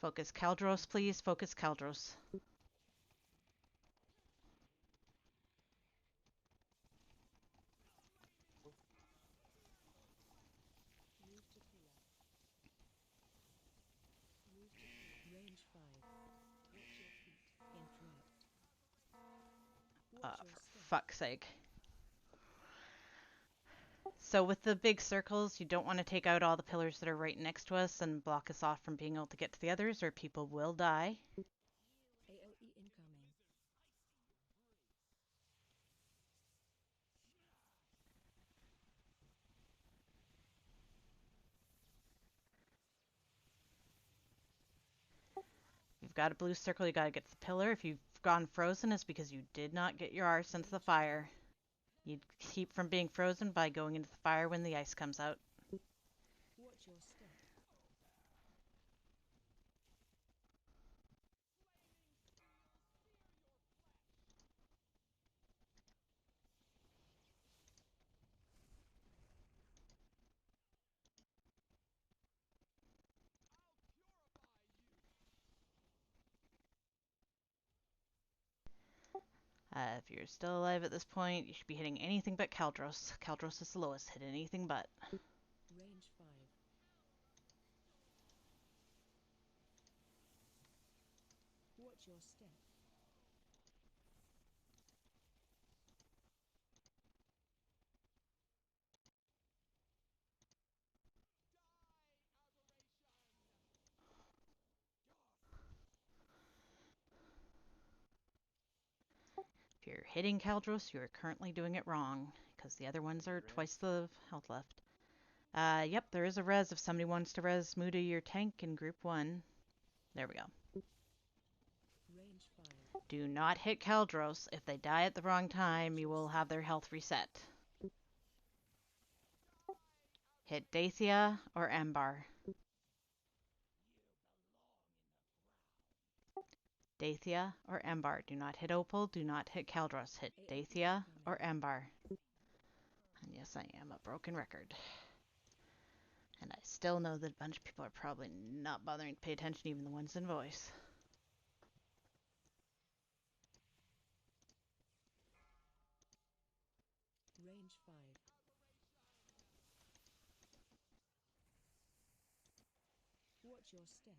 Focus Caldros, please. Focus Caldros. Move to pillar. Move to pillar. Range 5. Watch your feet. Interrupt. Watch your For step. fuck's sake. So with the big circles, you don't want to take out all the pillars that are right next to us and block us off from being able to get to the others, or people will die. AOE incoming. If you've got a blue circle, you gotta get to the pillar. If you've gone frozen, it's because you did not get your arse into the fire. You keep from being frozen by going into the fire when the ice comes out. Watch your step. If you're still alive at this point, you should be hitting anything but Caldros. Caldros is the lowest. Hit anything but. Range 5. Watch your step. If you're hitting Caldros, you are currently doing it wrong, because the other ones are Res. twice the health left. Yep, there is a res if somebody wants to res Muda your tank in group 1. There we go. Range 5. Do not hit Caldros. If they die at the wrong time, you will have their health reset. Hit Dacia or Embar. Dacia or Embar. Do not hit Opal. Do not hit Caldros. Hit Dacia or Embar. And yes, I am a broken record. And I still know that a bunch of people are probably not bothering to pay attention, even the ones in voice. Range 5. Watch your step.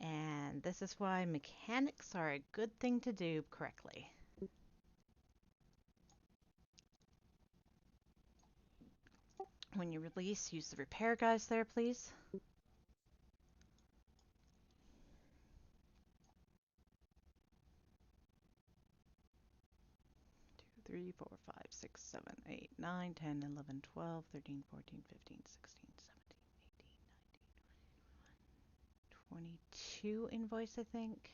And this is why mechanics are a good thing to do correctly. When you release, use the repair guys there, please. 3, 4, 5, 6, 7, 8, 9, 10, 11, 12, 13, 14, 15, 16, 17, 18, 19, 22 invoice, I think.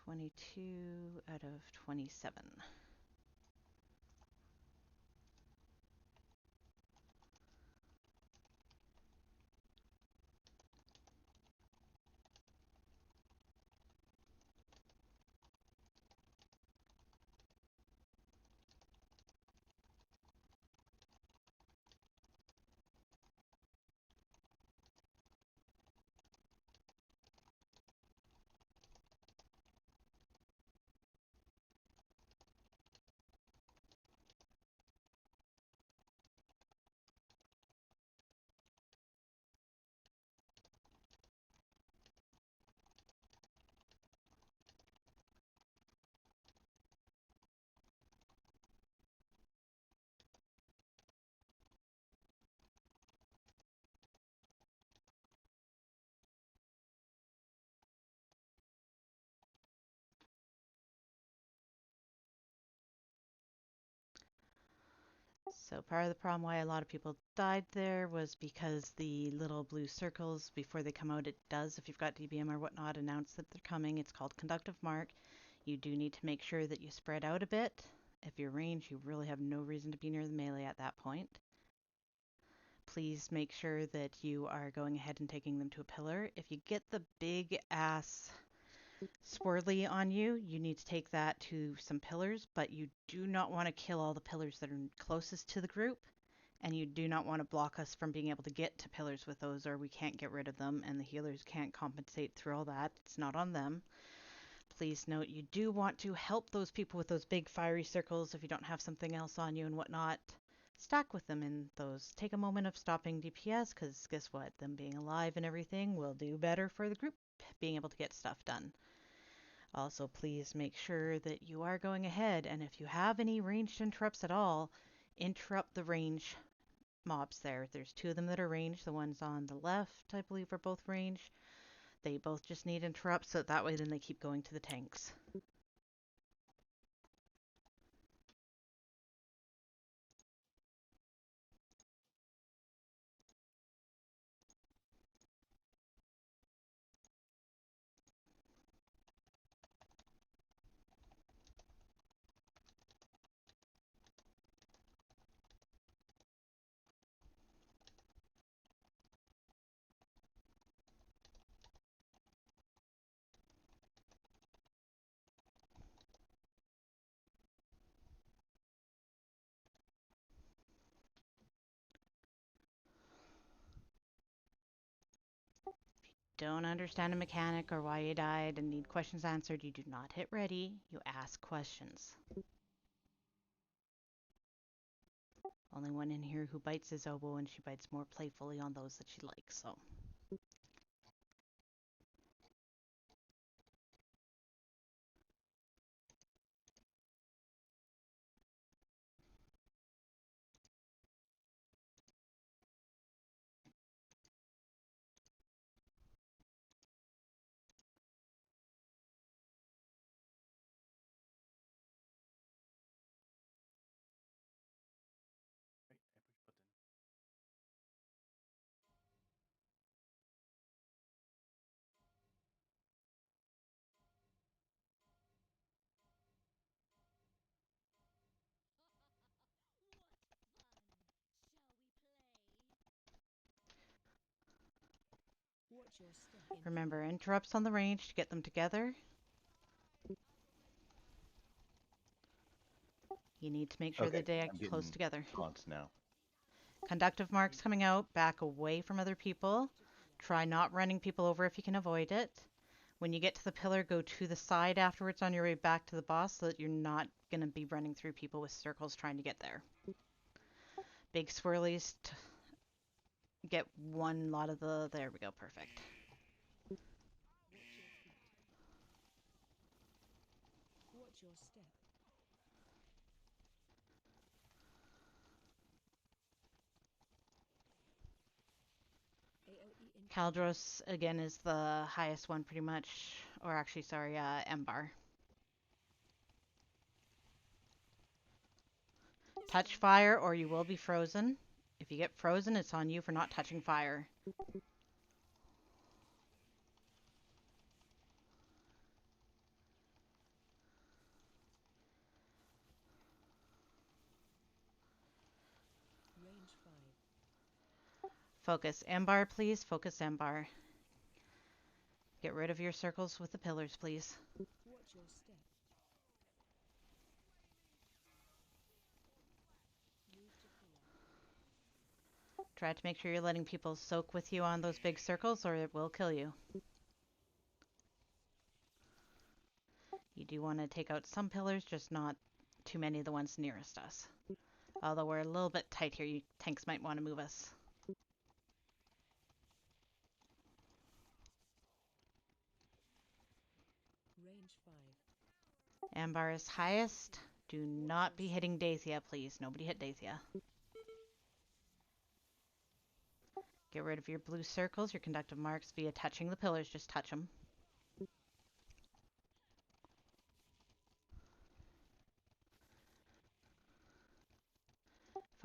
$22 out of 27. So part of the problem why a lot of people died there was because the little blue circles, before they come out, it does, if you've got DBM or whatnot, announce that they're coming. It's called conductive mark. You do need to make sure that you spread out a bit. If you're range, you really have no reason to be near the melee at that point. Please make sure that you are going ahead and taking them to a pillar. If you get the big ass swirly on you, you need to take that to some pillars, but you do not want to kill all the pillars that are closest to the group, and you do not want to block us from being able to get to pillars with those, or we can't get rid of them, and the healers can't compensate through all that. It's not on them. Please note you do want to help those people with those big fiery circles if you don't have something else on you and whatnot. Stack with them in those. Take a moment of stopping DPS, because guess what? Them being alive and everything will do better for the group being able to get stuff done. Also, please make sure that you are going ahead, and if you have any ranged interrupts at all, interrupt the range mobs there. There's 2 of them that are ranged. The ones on the left, I believe, are both ranged. They both just need interrupts, so that way then they keep going to the tanks. Don't understand a mechanic or why you died and need questions answered, you do not hit ready, you ask questions. Only one in here who bites his elbow, and she bites more playfully on those that she likes, so. Right, I push button. Watch your step. Remember, interrupts on the range to get them together. You need to make sure Okay, that they I'm act getting close together. taunts now. Conductive marks coming out, back away from other people. Try not running people over if you can avoid it. When you get to the pillar, go to the side afterwards on your way back to the boss so that you're not going to be running through people with circles trying to get there. Big swirlies. Get one lot of the... There we go, perfect. Watch your step. AOE in Caldros, again, is the highest one pretty much. Or actually, sorry, Embar. Touch fire or you will be frozen. If you get frozen, it's on you for not touching fire. range 5. Focus Embar, please. Focus Embar. Get rid of your circles with the pillars, please. Watch your step. Move to pillar. Try to make sure you're letting people soak with you on those big circles or it will kill you. You do want to take out some pillars, just not too many of the ones nearest us. Although we're a little bit tight here, you tanks might want to move us. Range 5. Ambar is highest. Do not be hitting Dacia, please. Nobody hit Dacia. Get rid of your blue circles, your conductive marks via touching the pillars. Just touch them.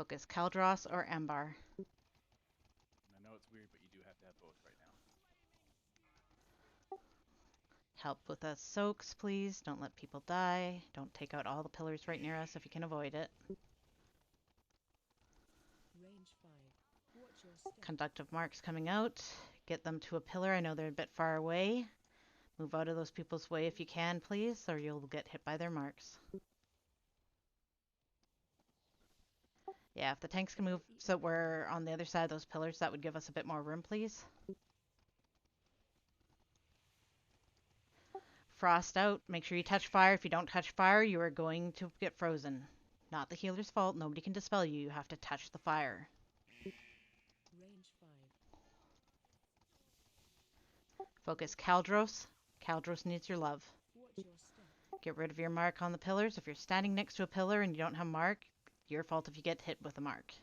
Focus Caldros or Embar. And I know it's weird, but you do have to have both right now. Help with us soaks, please. Don't let people die. Don't take out all the pillars right near us if you can avoid it. Range 5. Watch your step. Conductive marks coming out. Get them to a pillar. I know they're a bit far away. Move out of those people's way if you can, please, or you'll get hit by their marks. Yeah, if the tanks can move so we're on the other side of those pillars, that would give us a bit more room, please. Frost out. Make sure you touch fire. If you don't touch fire, you are going to get frozen. Not the healer's fault. Nobody can dispel you. You have to touch the fire. Range 5. Focus Caldros. Caldros needs your love. Watch your step. Get rid of your mark on the pillars. If you're standing next to a pillar and you don't have a mark, your fault if you get hit with a mark.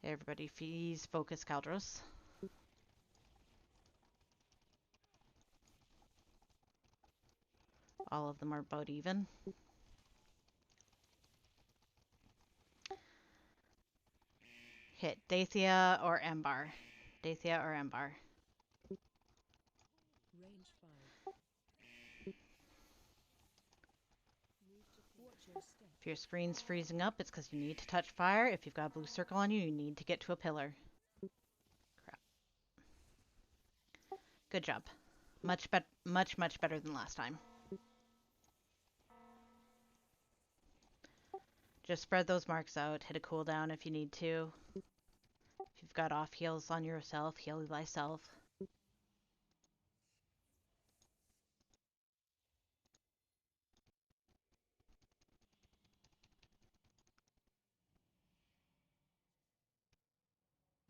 Everybody please focus Caldros. All of them are about even. Hit Dathia or Embar. Dathia or Embar. Range 5. Watch your step. If your screen's freezing up, it's because you need to touch fire. If you've got a blue circle on you, you need to get to a pillar. Crap. Good job. Much better than last time. Just spread those marks out. Hit a cooldown if you need to. If you've got off heals on yourself, heal thyself.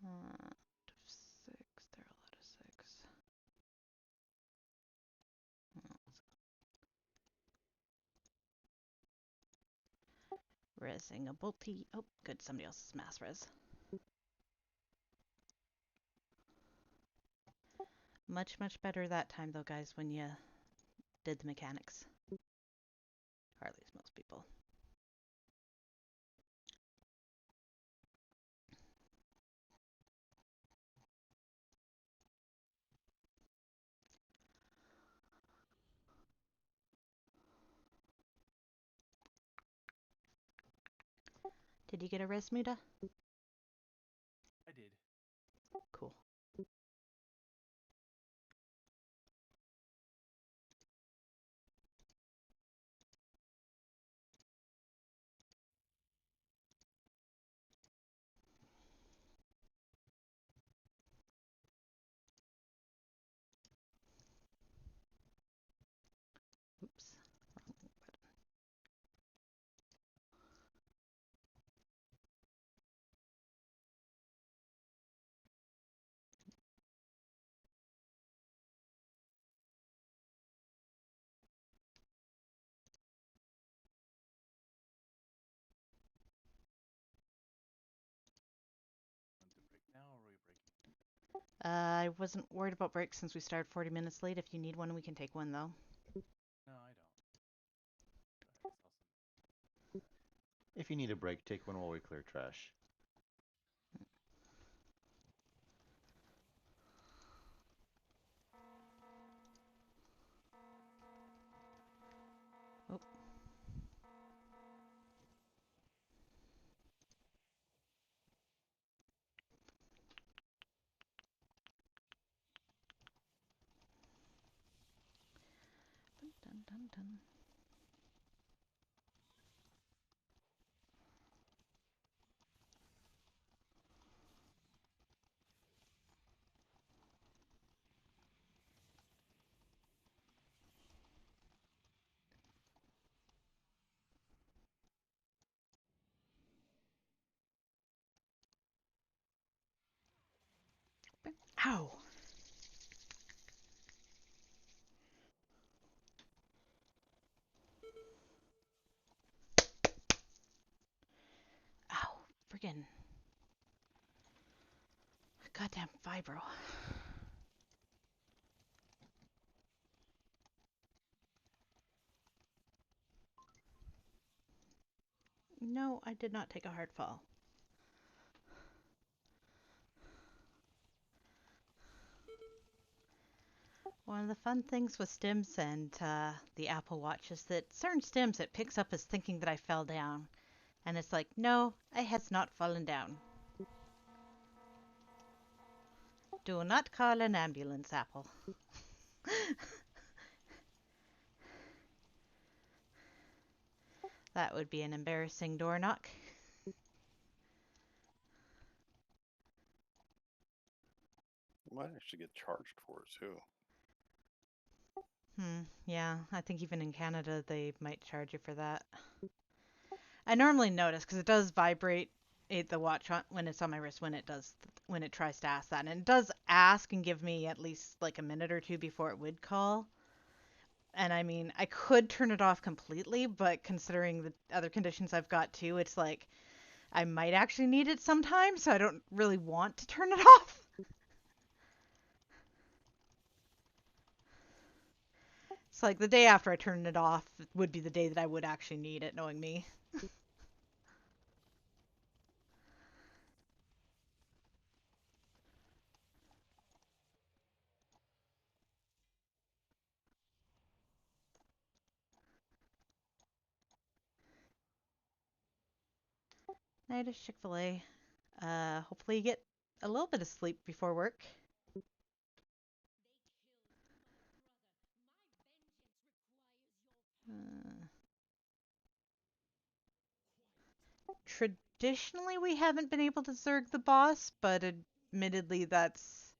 Out of 6, they're all out of 6. Resing a bolty. Oh, good, somebody else's mass res. Much better that time though, guys, when you did the mechanics. Or at least most people. Did you get a res, Muda? I did. Cool. Oops. Wrong button. Want to break now, or are we breaking? I wasn't worried about breaks since we started 40 minutes late. If you need one, we can take one though. No, I don't. Go ahead, Salsa. If you need a break, take one while we clear trash. Oh. Dun, dun, dun. Ow! Ow! Friggin' goddamn fibro. No, I did not take a hard fall. One of the fun things with stims and the Apple Watch is that certain stims it picks up as thinking that I fell down. And it's like, no, I has not fallen down. Do not call an ambulance, Apple. That would be an embarrassing door knock. You might actually get charged for it too. Yeah, I think even in Canada they might charge you for that. I normally notice because it does vibrate the watch when it's on my wrist when it tries to ask that, and it does ask and give me at least like a minute or two before it would call. And I mean, I could turn it off completely, but considering the other conditions I've got too, it's like I might actually need it sometime, so I don't really want to turn it off. It's like the day after I turn it off would be the day that I would actually need it, knowing me. Night is Chick-fil-A. Hopefully you get a little bit of sleep before work. Traditionally, we haven't been able to Zerg the boss, but admittedly, that's...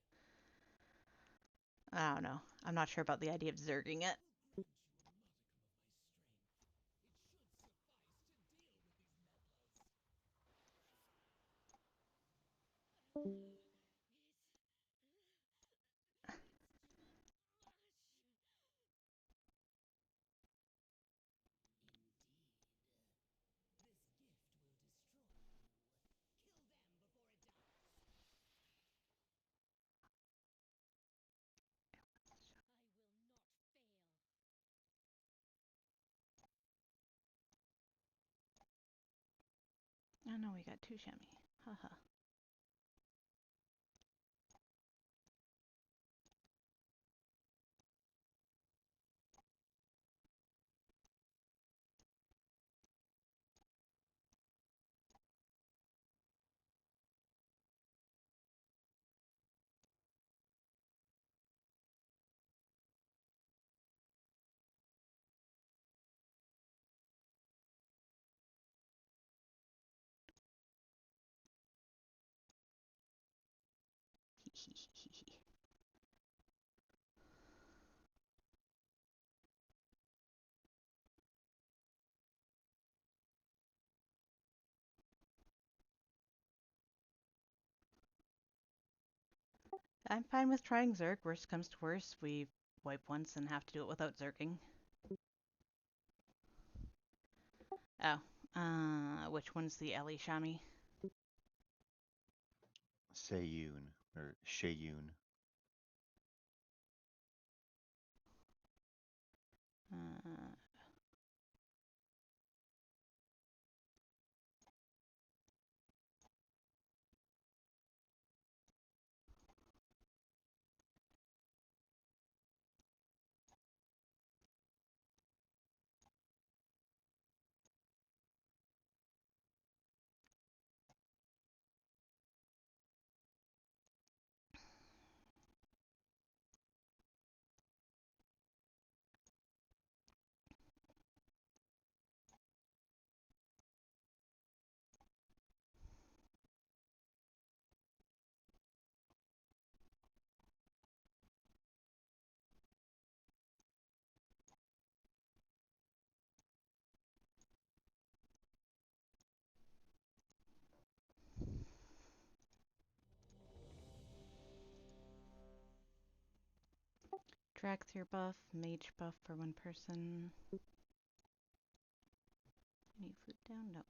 I don't know. I'm not sure about the idea of Zerging it. Oh no, we got 2 chamois. Haha. I'm fine with trying Zerg. Worst comes to worst, we wipe once and have to do it without Zerging. Oh, which one's the Ellie Shami? Seiyun or Sheyun. Uh, Dragther buff, mage buff for 1 person. Any food down? No.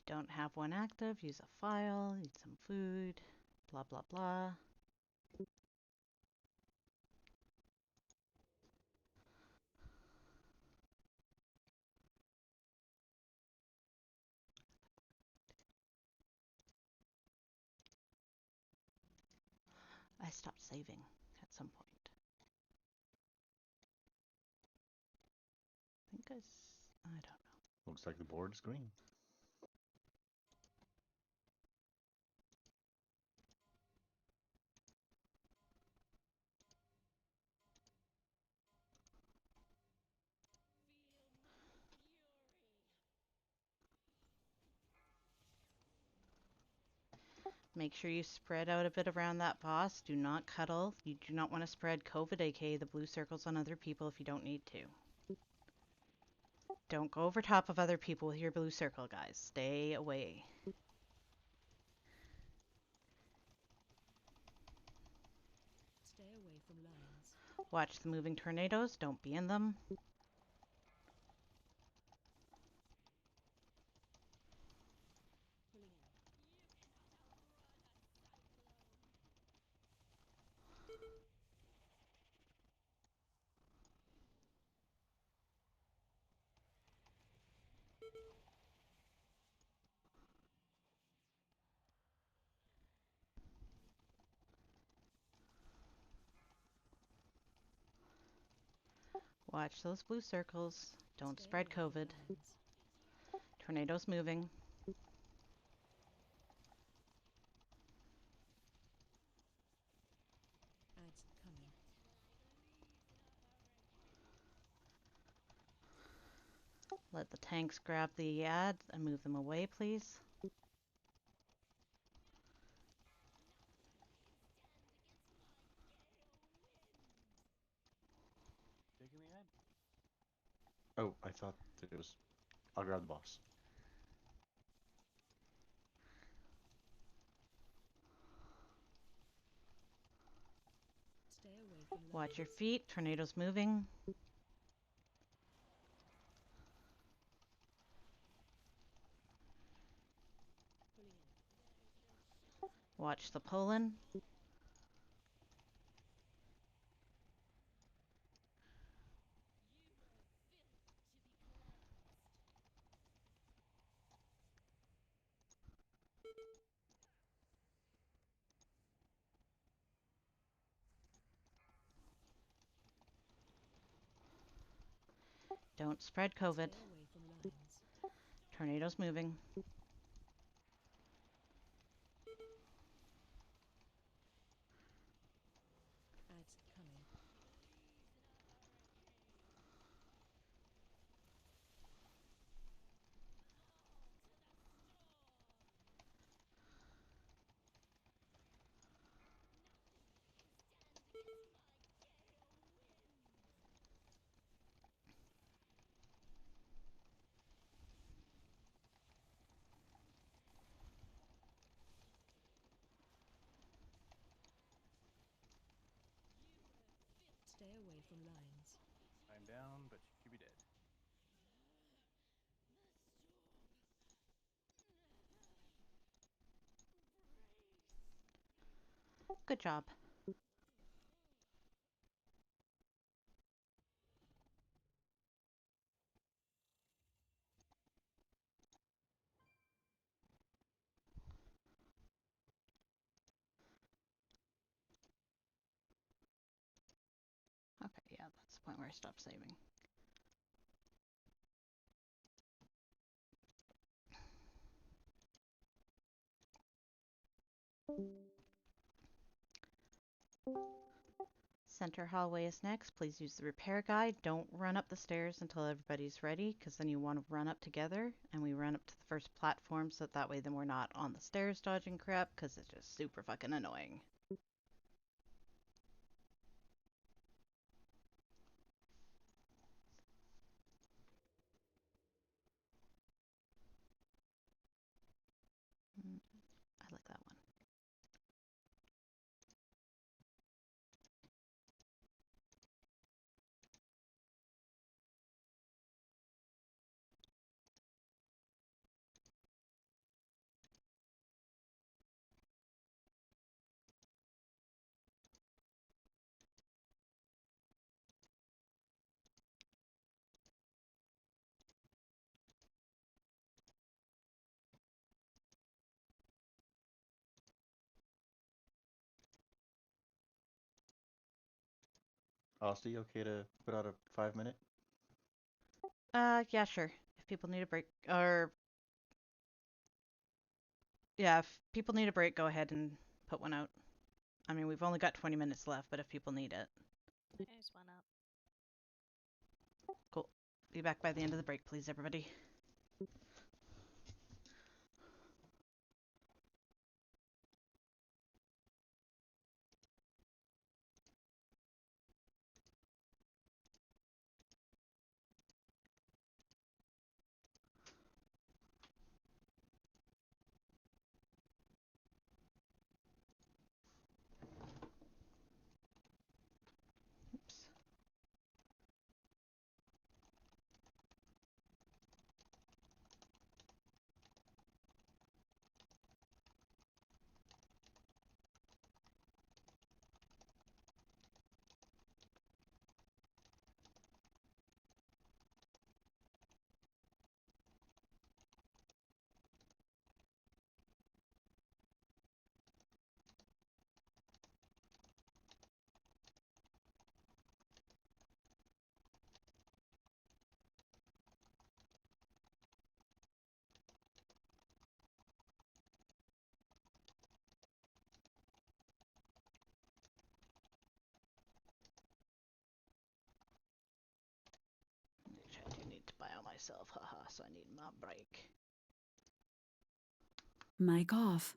don't have one active, use a file, need some food, blah blah blah. I stopped saving at some point. I don't know. Looks like the board is green. Make sure you spread out a bit around that boss. Do not cuddle. You do not want to spread COVID, aka the blue circles, on other people if you don't need to. Don't go over top of other people with your blue circle, guys. Stay away. Stay away from lines. Watch the moving tornadoes. Don't be in them. Pulling in. Watch those blue circles. Don't Stay spread away from COVID. lines. Tornadoes moving. Ads coming. Let the tanks grab the ads and move them away, please. Taking the ad? Oh, I thought that it was. I'll grab the boss. Stay away from lines. Watch your feet. Tornadoes moving. Pulling in. Watch the Poland. Don't spread COVID. Stay away from lines. Tornadoes moving. Ads coming. Stay away from lines. I'm down, but you could be dead. Good job. Okay, yeah, that's the point where I stopped saving. Center hallway is next. Please use the repair guide. Don't run up the stairs until everybody's ready, because then you want to run up together, and we run up to the first platform so that way then we're not on the stairs dodging crap, because it's just super fucking annoying. I like that one. Austin, you okay to put out a 5 minute? Yeah, sure. If people need a break, or yeah, if people need a break, go ahead and put one out. I mean, we've only got 20 minutes left, but if people need it, There's one up. cool. Be back by the end of the break, please, everybody. Oops. Which I do need to bio myself, haha, so I need my break. Mic off.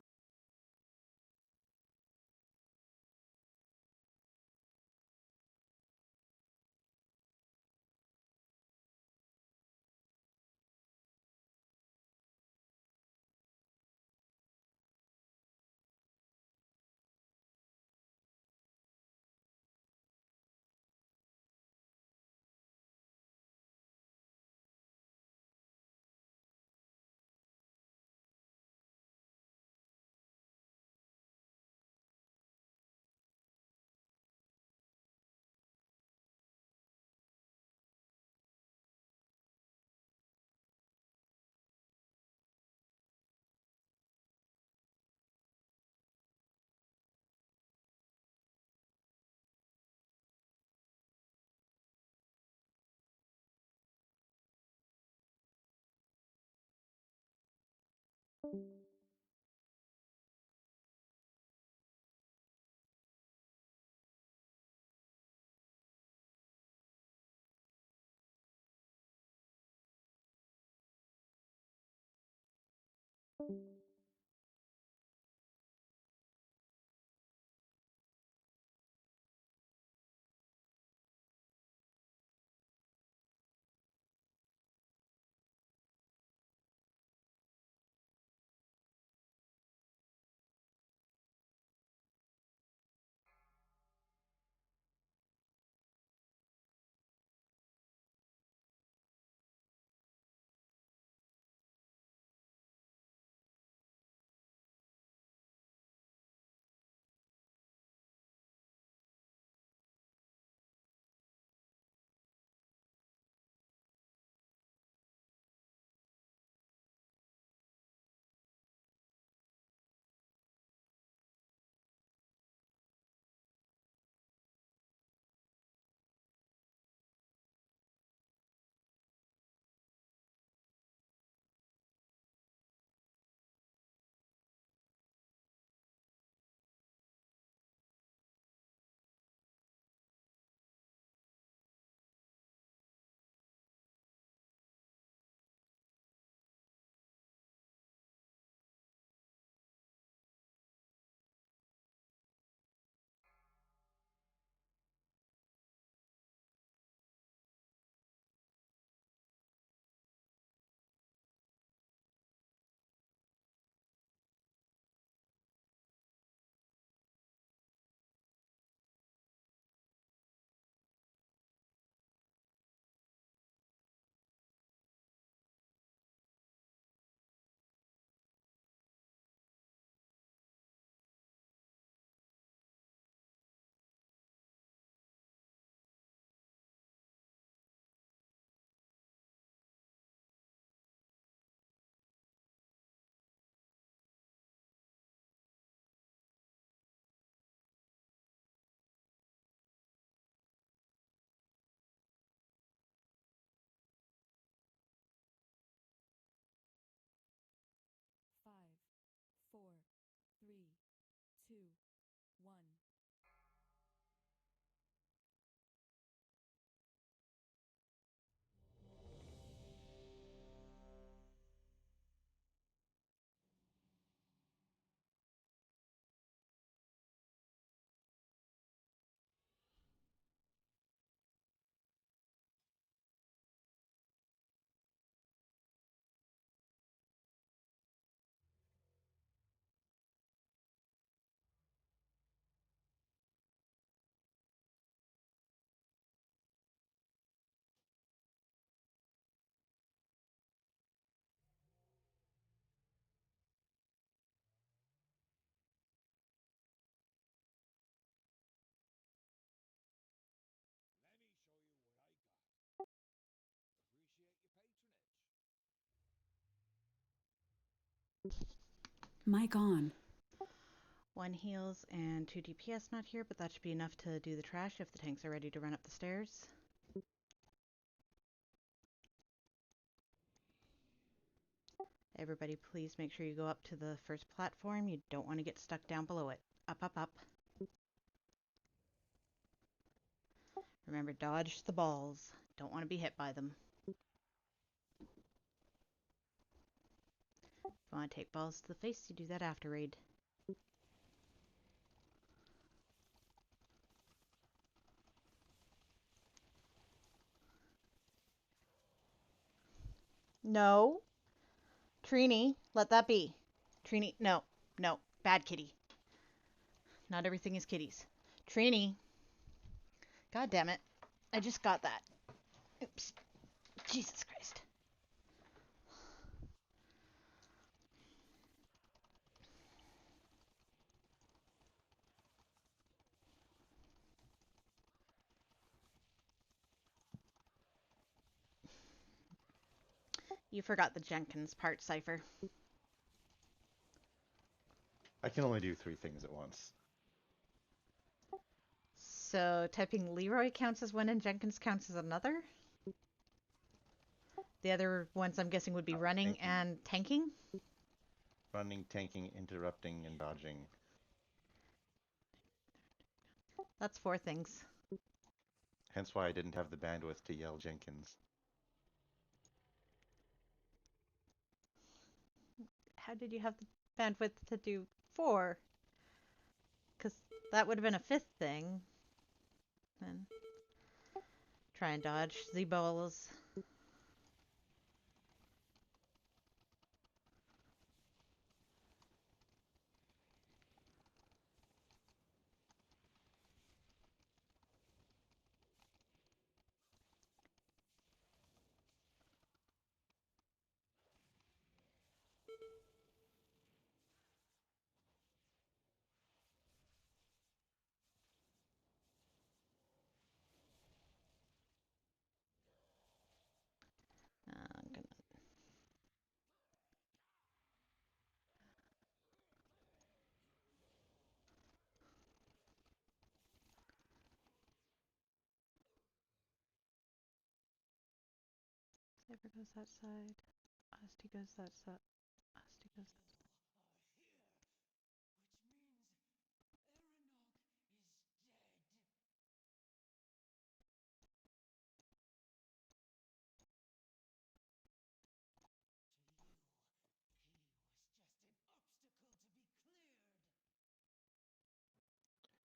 Mic on. 1 heals and 2 DPS not here, but that should be enough to do the trash if the tanks are ready to run up the stairs. Everybody please make sure you go up to the first platform. You don't want to get stuck down below it. Up, up, up. Remember, dodge the balls. Don't want to be hit by them. If you want to take balls to the face, you do that after raid. No. Trini, let that be. Trini, no. No. Bad kitty. Not everything is kitties. Trini. God damn it. I just got that. Oops. Jesus Christ. You forgot the Jenkins part, Cypher. I can only do 3 things at once. So typing Leroy counts as one and Jenkins counts as another? The other ones I'm guessing would be running tanking. and tanking? Running, tanking, interrupting, and dodging. That's 4 things. Hence why I didn't have the bandwidth to yell Jenkins. How did you have the bandwidth to do 4? Because that would have been a 5th thing. Then try and dodge the balls. I'm gonna... Cypher goes that side. Asti goes that side. Asti goes that side.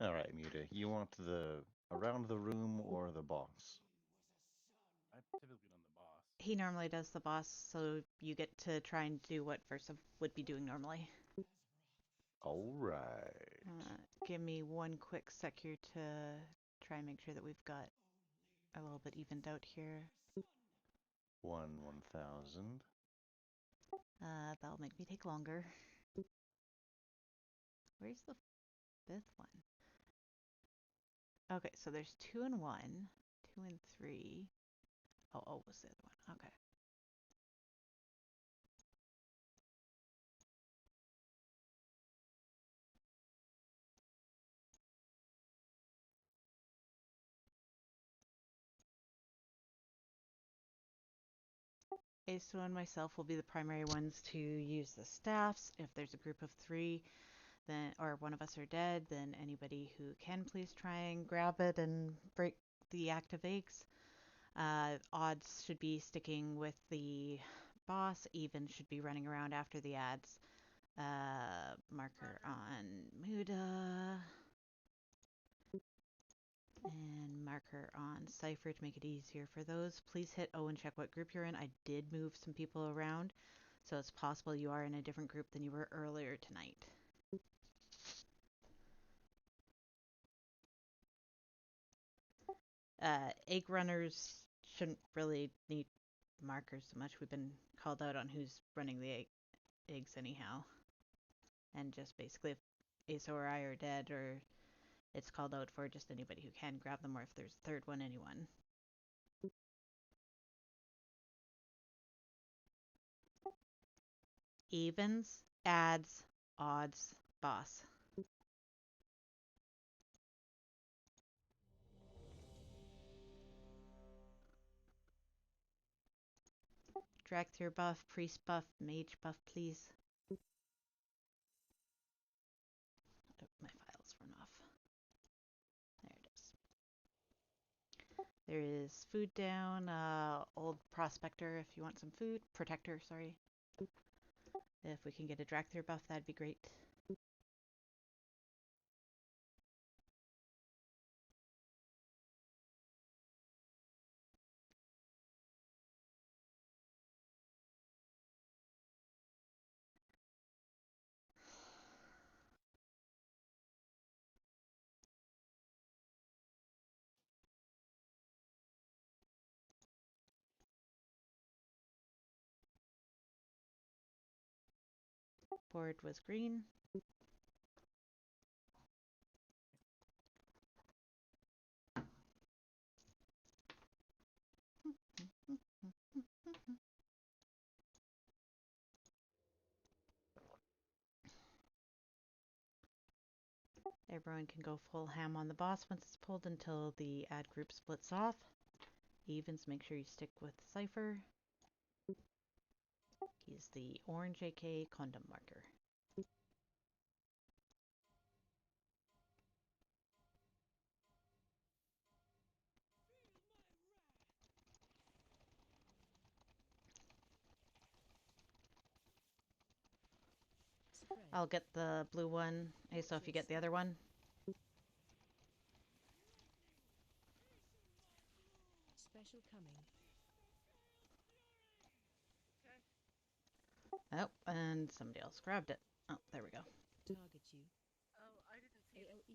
Alright, Muta, you want the around the room or the boss? I've typically done the boss. He normally does the boss, so you get to try and do what Versa would be doing normally. Alright. Give me one quick sec here to try and make sure that we've got a little bit evened out here. 1,000. That'll make me take longer. Where's the 5th one? Okay, so there's 2 and 1, 2 and 3. Oh, was the other one? Okay. Aso and myself will be the primary ones to use the staffs. If there's a group of 3, then or one of us are dead, then anybody who can please try and grab it and break the active eggs. Odds should be sticking with the boss. Even should be running around after the ads. Marker on Muda. And marker on Cypher to make it easier for those. Please hit O and check what group you're in. I did move some people around, so it's possible you are in a different group than you were earlier tonight. Egg runners shouldn't really need markers so much. We've been called out on who's running the eggs anyhow. And just basically if Aso or I are dead, or it's called out for just anybody who can grab them, or if there's a 3rd one, anyone. Evens, adds, odds, boss. Drag through buff, priest buff, mage buff, please. Oh, my files run off. There it is. There is food down, old prospector if you want some food. Protector, sorry. If we can get a drag through buff, that'd be great. Board was green. Everyone can go full ham on the boss once it's pulled until the ad group splits off. Evens, make sure you stick with Cypher. He's the orange AK condom marker. Spread. I'll get the blue one. Hey, so if you get the other one. Special coming. Oh, and somebody else grabbed it. Oh, there we go. Target you. Oh, I didn't see it. AOE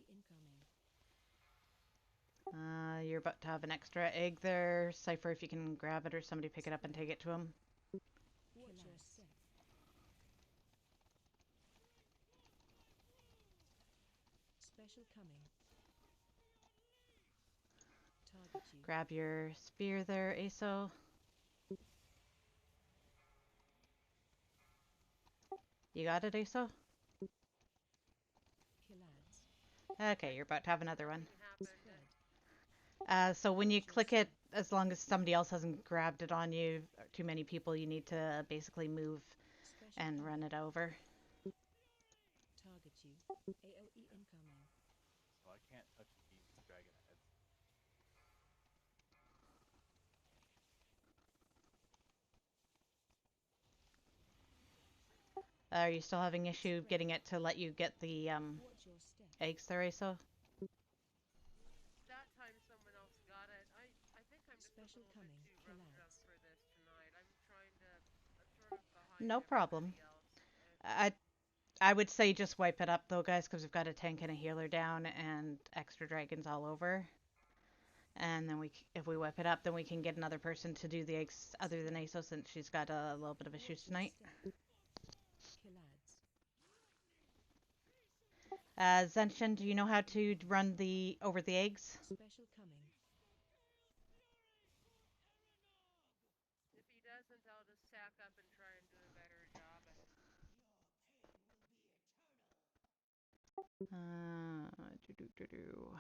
incoming. You're about to have an extra egg there. Cypher, if you can grab it or somebody pick it up and take it to him. Watch your step. Special coming. Target you. Grab your spear there, Aso. You got it, Aso? Kill ads. Okay, you're about to have another one. Nothing happened. So when you click it, as long as somebody else hasn't grabbed it on you, or too many people, you need to basically move Special and coming. run it over. Target you. AOE incoming. So I can't touch these dragon heads. Are you still having issue getting it to let you get the Watch your step. eggs there, Aso? That time someone else got it. I think I'm just Special a little coming. bit too Kill revved up ads. for this tonight. I'm sort of behind No problem. everybody else. I would say just wipe it up though, guys, because we've got a tank and a healer down and extra dragons all over. And then if we wipe it up, then we can get another person to do the eggs other than Aso, since she's got a little bit of issues Watch your tonight. step. Kill ads. Zenshin, do you know how to run over the eggs? Special coming. If he doesn't, I'll just sack up and try and do a better job. Do.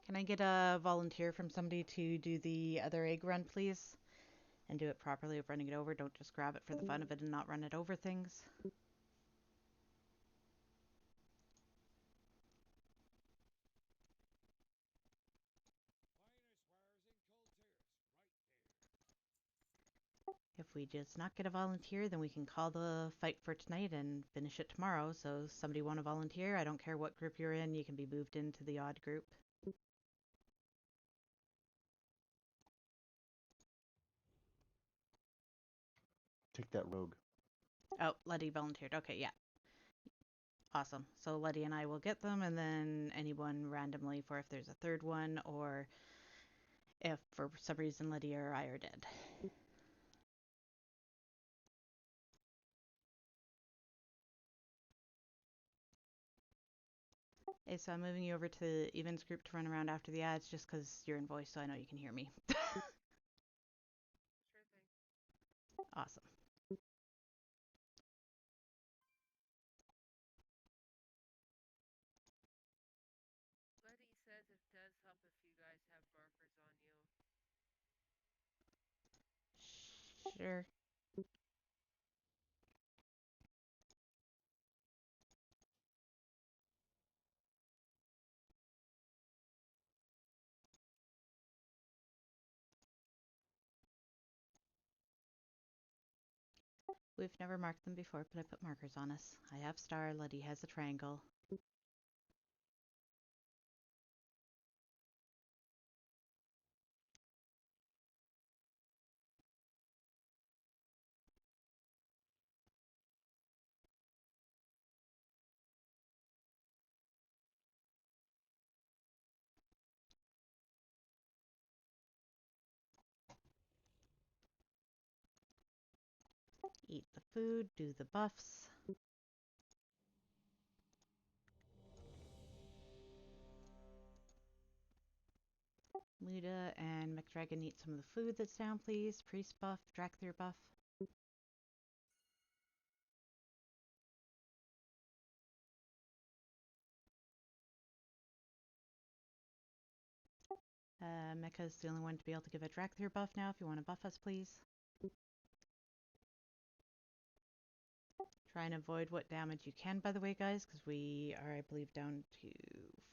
Can I get a volunteer from somebody to do the other egg run, please? And do it properly of running it over. Don't just grab it for the fun of it and not run it over things. If we just not get a volunteer, then we can call the fight for tonight and finish it tomorrow. So somebody want to volunteer? I don't care what group you're in. You can be moved into the odd group. Take that rogue. Oh, Letty volunteered. Okay, yeah. Awesome. So Letty and I will get them, and then anyone randomly for if there's a third one, or if for some reason Letty or I are dead. Hey, so I'm moving you over to the events group to run around after the ads just 'cause you're in voice, so I know you can hear me. Sure thing. Awesome. Letty says it does help if you guys have markers on you. Sure. We've never marked them before, but I put markers on us. I have star, Letty has a triangle. Eat the food, do the buffs. Luda and McDragon eat some of the food that's down, please. Priest buff, Drakthir buff. Mecha's the only one to be able to give a Drakthir buff now. If you want to buff us, please. Try and avoid what damage you can, by the way, guys, because we are, I believe, down to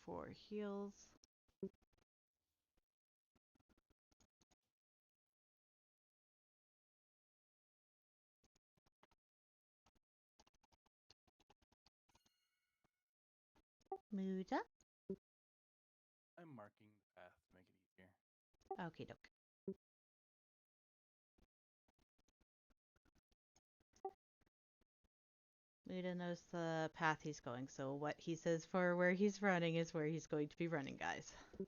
4 heals. Muda? I'm marking the path to make it easier. Okie doke. Muda knows the path he's going, so what he says for where he's running is where he's going to be running, guys. I'm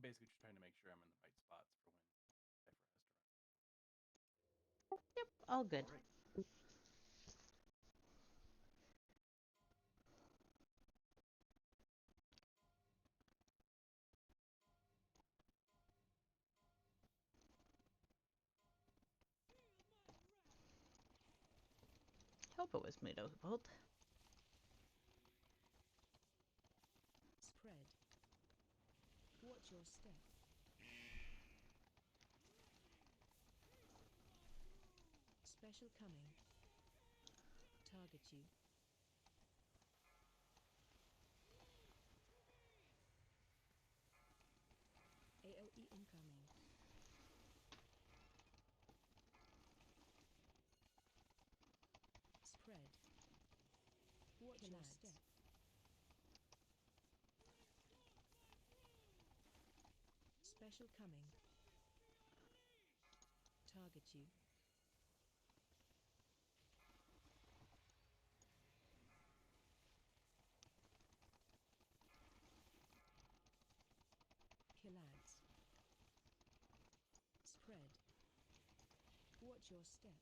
basically just trying to make sure I'm in the right spots for when Cypher has to run. Yep, all good. Hope it was Mudo who pulled. Spread. Watch your step. Special coming. Target you. AOE incoming. Spread. Watch your step. Special coming. Target you. Kill ads. Spread. Watch your step.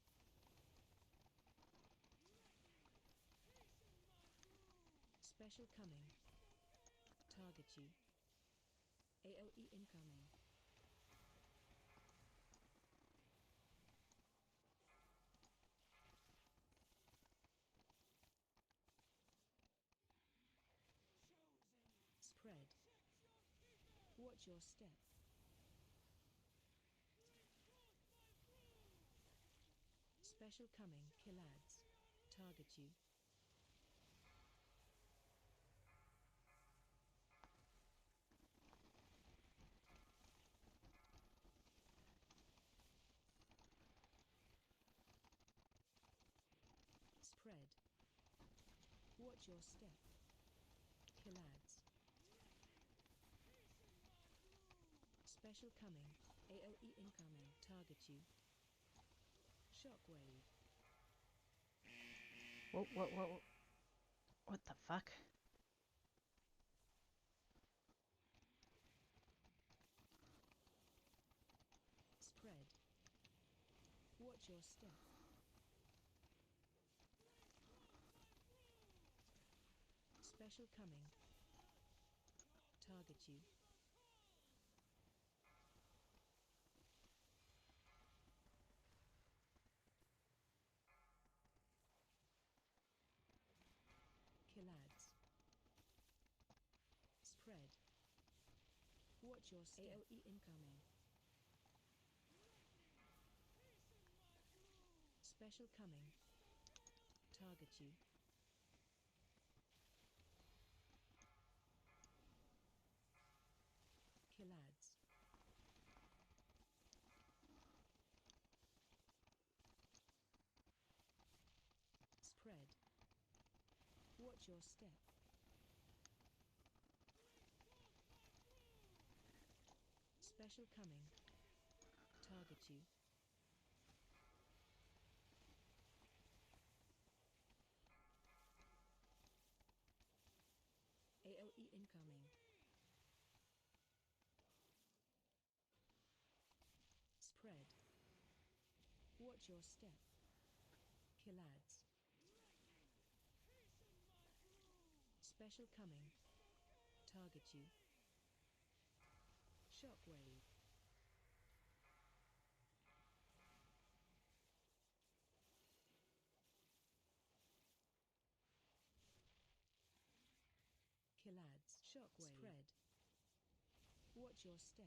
Special coming. Target you. AOE incoming. Spread. Watch your step. Special coming. Kill ads. Target you. Spread. Watch your step. Kill ads. Special coming. AOE incoming. Target you. Shockwave. What the fuck? Watch your step. Special coming. Target you. Kill ads. Spread. Watch your step. AoE incoming. Special coming. Target you. Kill ads. Spread. Watch your step. Special coming. Target you. AoE incoming. Spread. Watch your step. Kill ads. Special coming. Target you. Shockwave. Kill ads. Shockwave. Spread. Watch your step.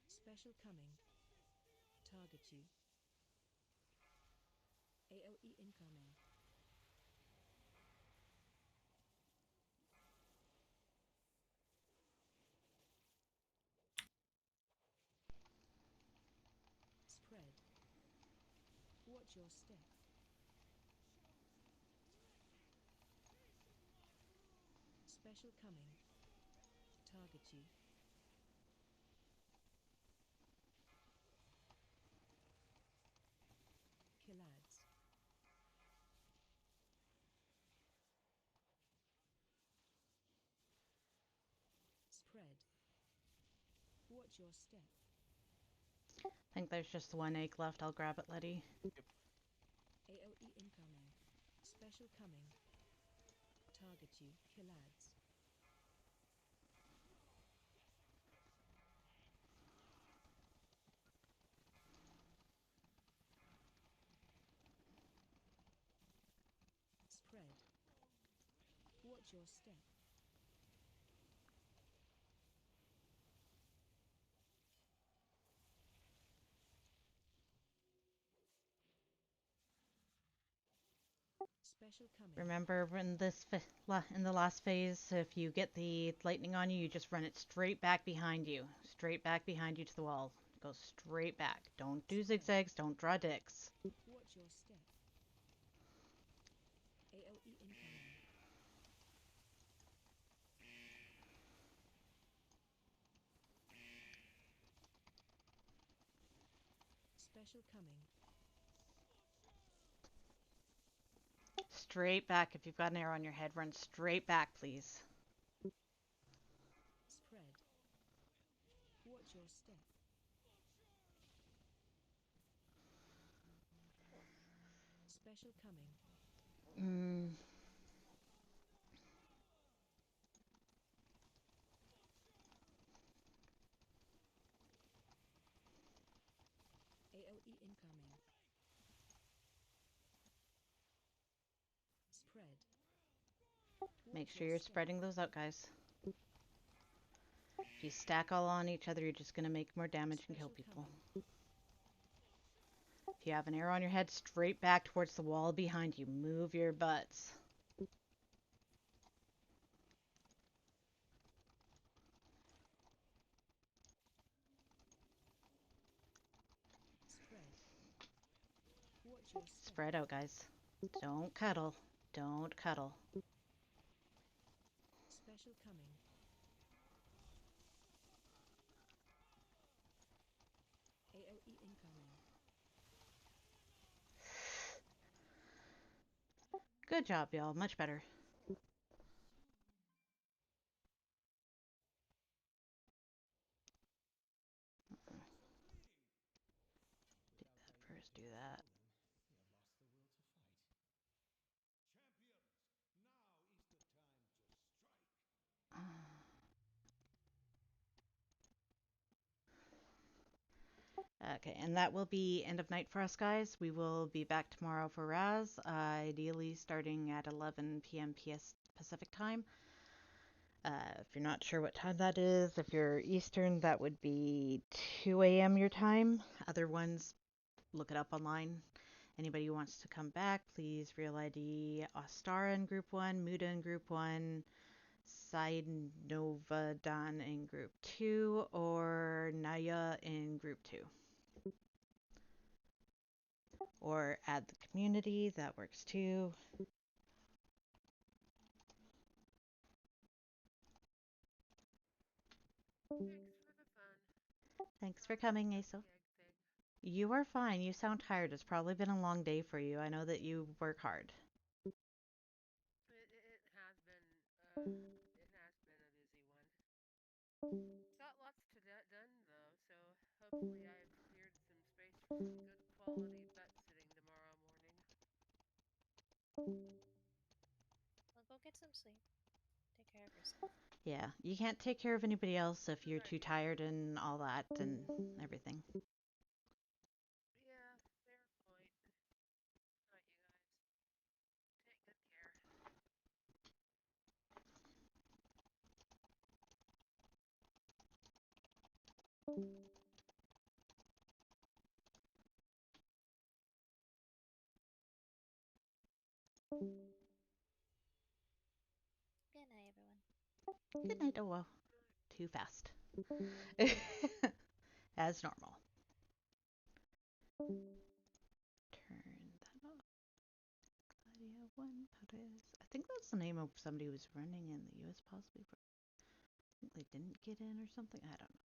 Special coming. Target you. AoE incoming. Spread. Watch your step. Special coming. Target you. Kill ads. Spread. Watch your step. I think there's just one egg left. I'll grab it, Letty. AoE incoming. Special coming. Target you. Kill ads. Spread. Watch your step. Special coming. Remember, in in the last phase, if you get the lightning on you, you just run it straight back behind you. Straight back behind you to the wall. Go straight back. Don't do zigzags. Don't draw dicks. Watch your step. AoE incoming. Special coming. Straight back. If you've got an arrow on your head, run straight back, please. Spread. Watch your step. Special coming. AoE incoming. Spread. Make Watch sure your you're step. spreading those out, guys. If you stack all on each other, you're just going to make more damage and kill Special people. coming. If you have an arrow on your head, straight back towards the wall behind you. Move your butts. Spread. Watch your step. Spread out, guys. Don't cuddle. Don't cuddle. Special coming. AoE incoming. Good job, y'all. Much better. do that. Okay, and that will be end of night for us, guys. We will be back tomorrow for Raz, ideally starting at 11 p.m. Pacific time. If you're not sure what time that is, if you're Eastern, that would be 2 a.m. your time. Other ones, look it up online. Anybody who wants to come back, please real ID Ostara in Group 1, Muda in Group 1, Side Nova Dan in Group 2, or Naya in Group 2. Or add the community, that works too. Thanks for the fun. Thanks for coming, Sorry Aso. about the egg thing. You are fine. You sound tired. It's probably been a long day for you. I know that you work hard. It has been a busy one. Got lots to done though, so hopefully I've cleared some space for some good quality bet sitting tomorrow morning. Well, go get some sleep. Take care of yourself. Yeah, you can't take care of anybody else if you're Good too idea. tired and all that and everything. Yeah, fair point. Alright, you guys. Take good care. Good night, everyone. Good night. Oh, well, too fast. As normal. Turn that off. Claudia 1 Perez. I think that's the name of somebody who was running in the US, possibly. I think they didn't get in or something. I don't know.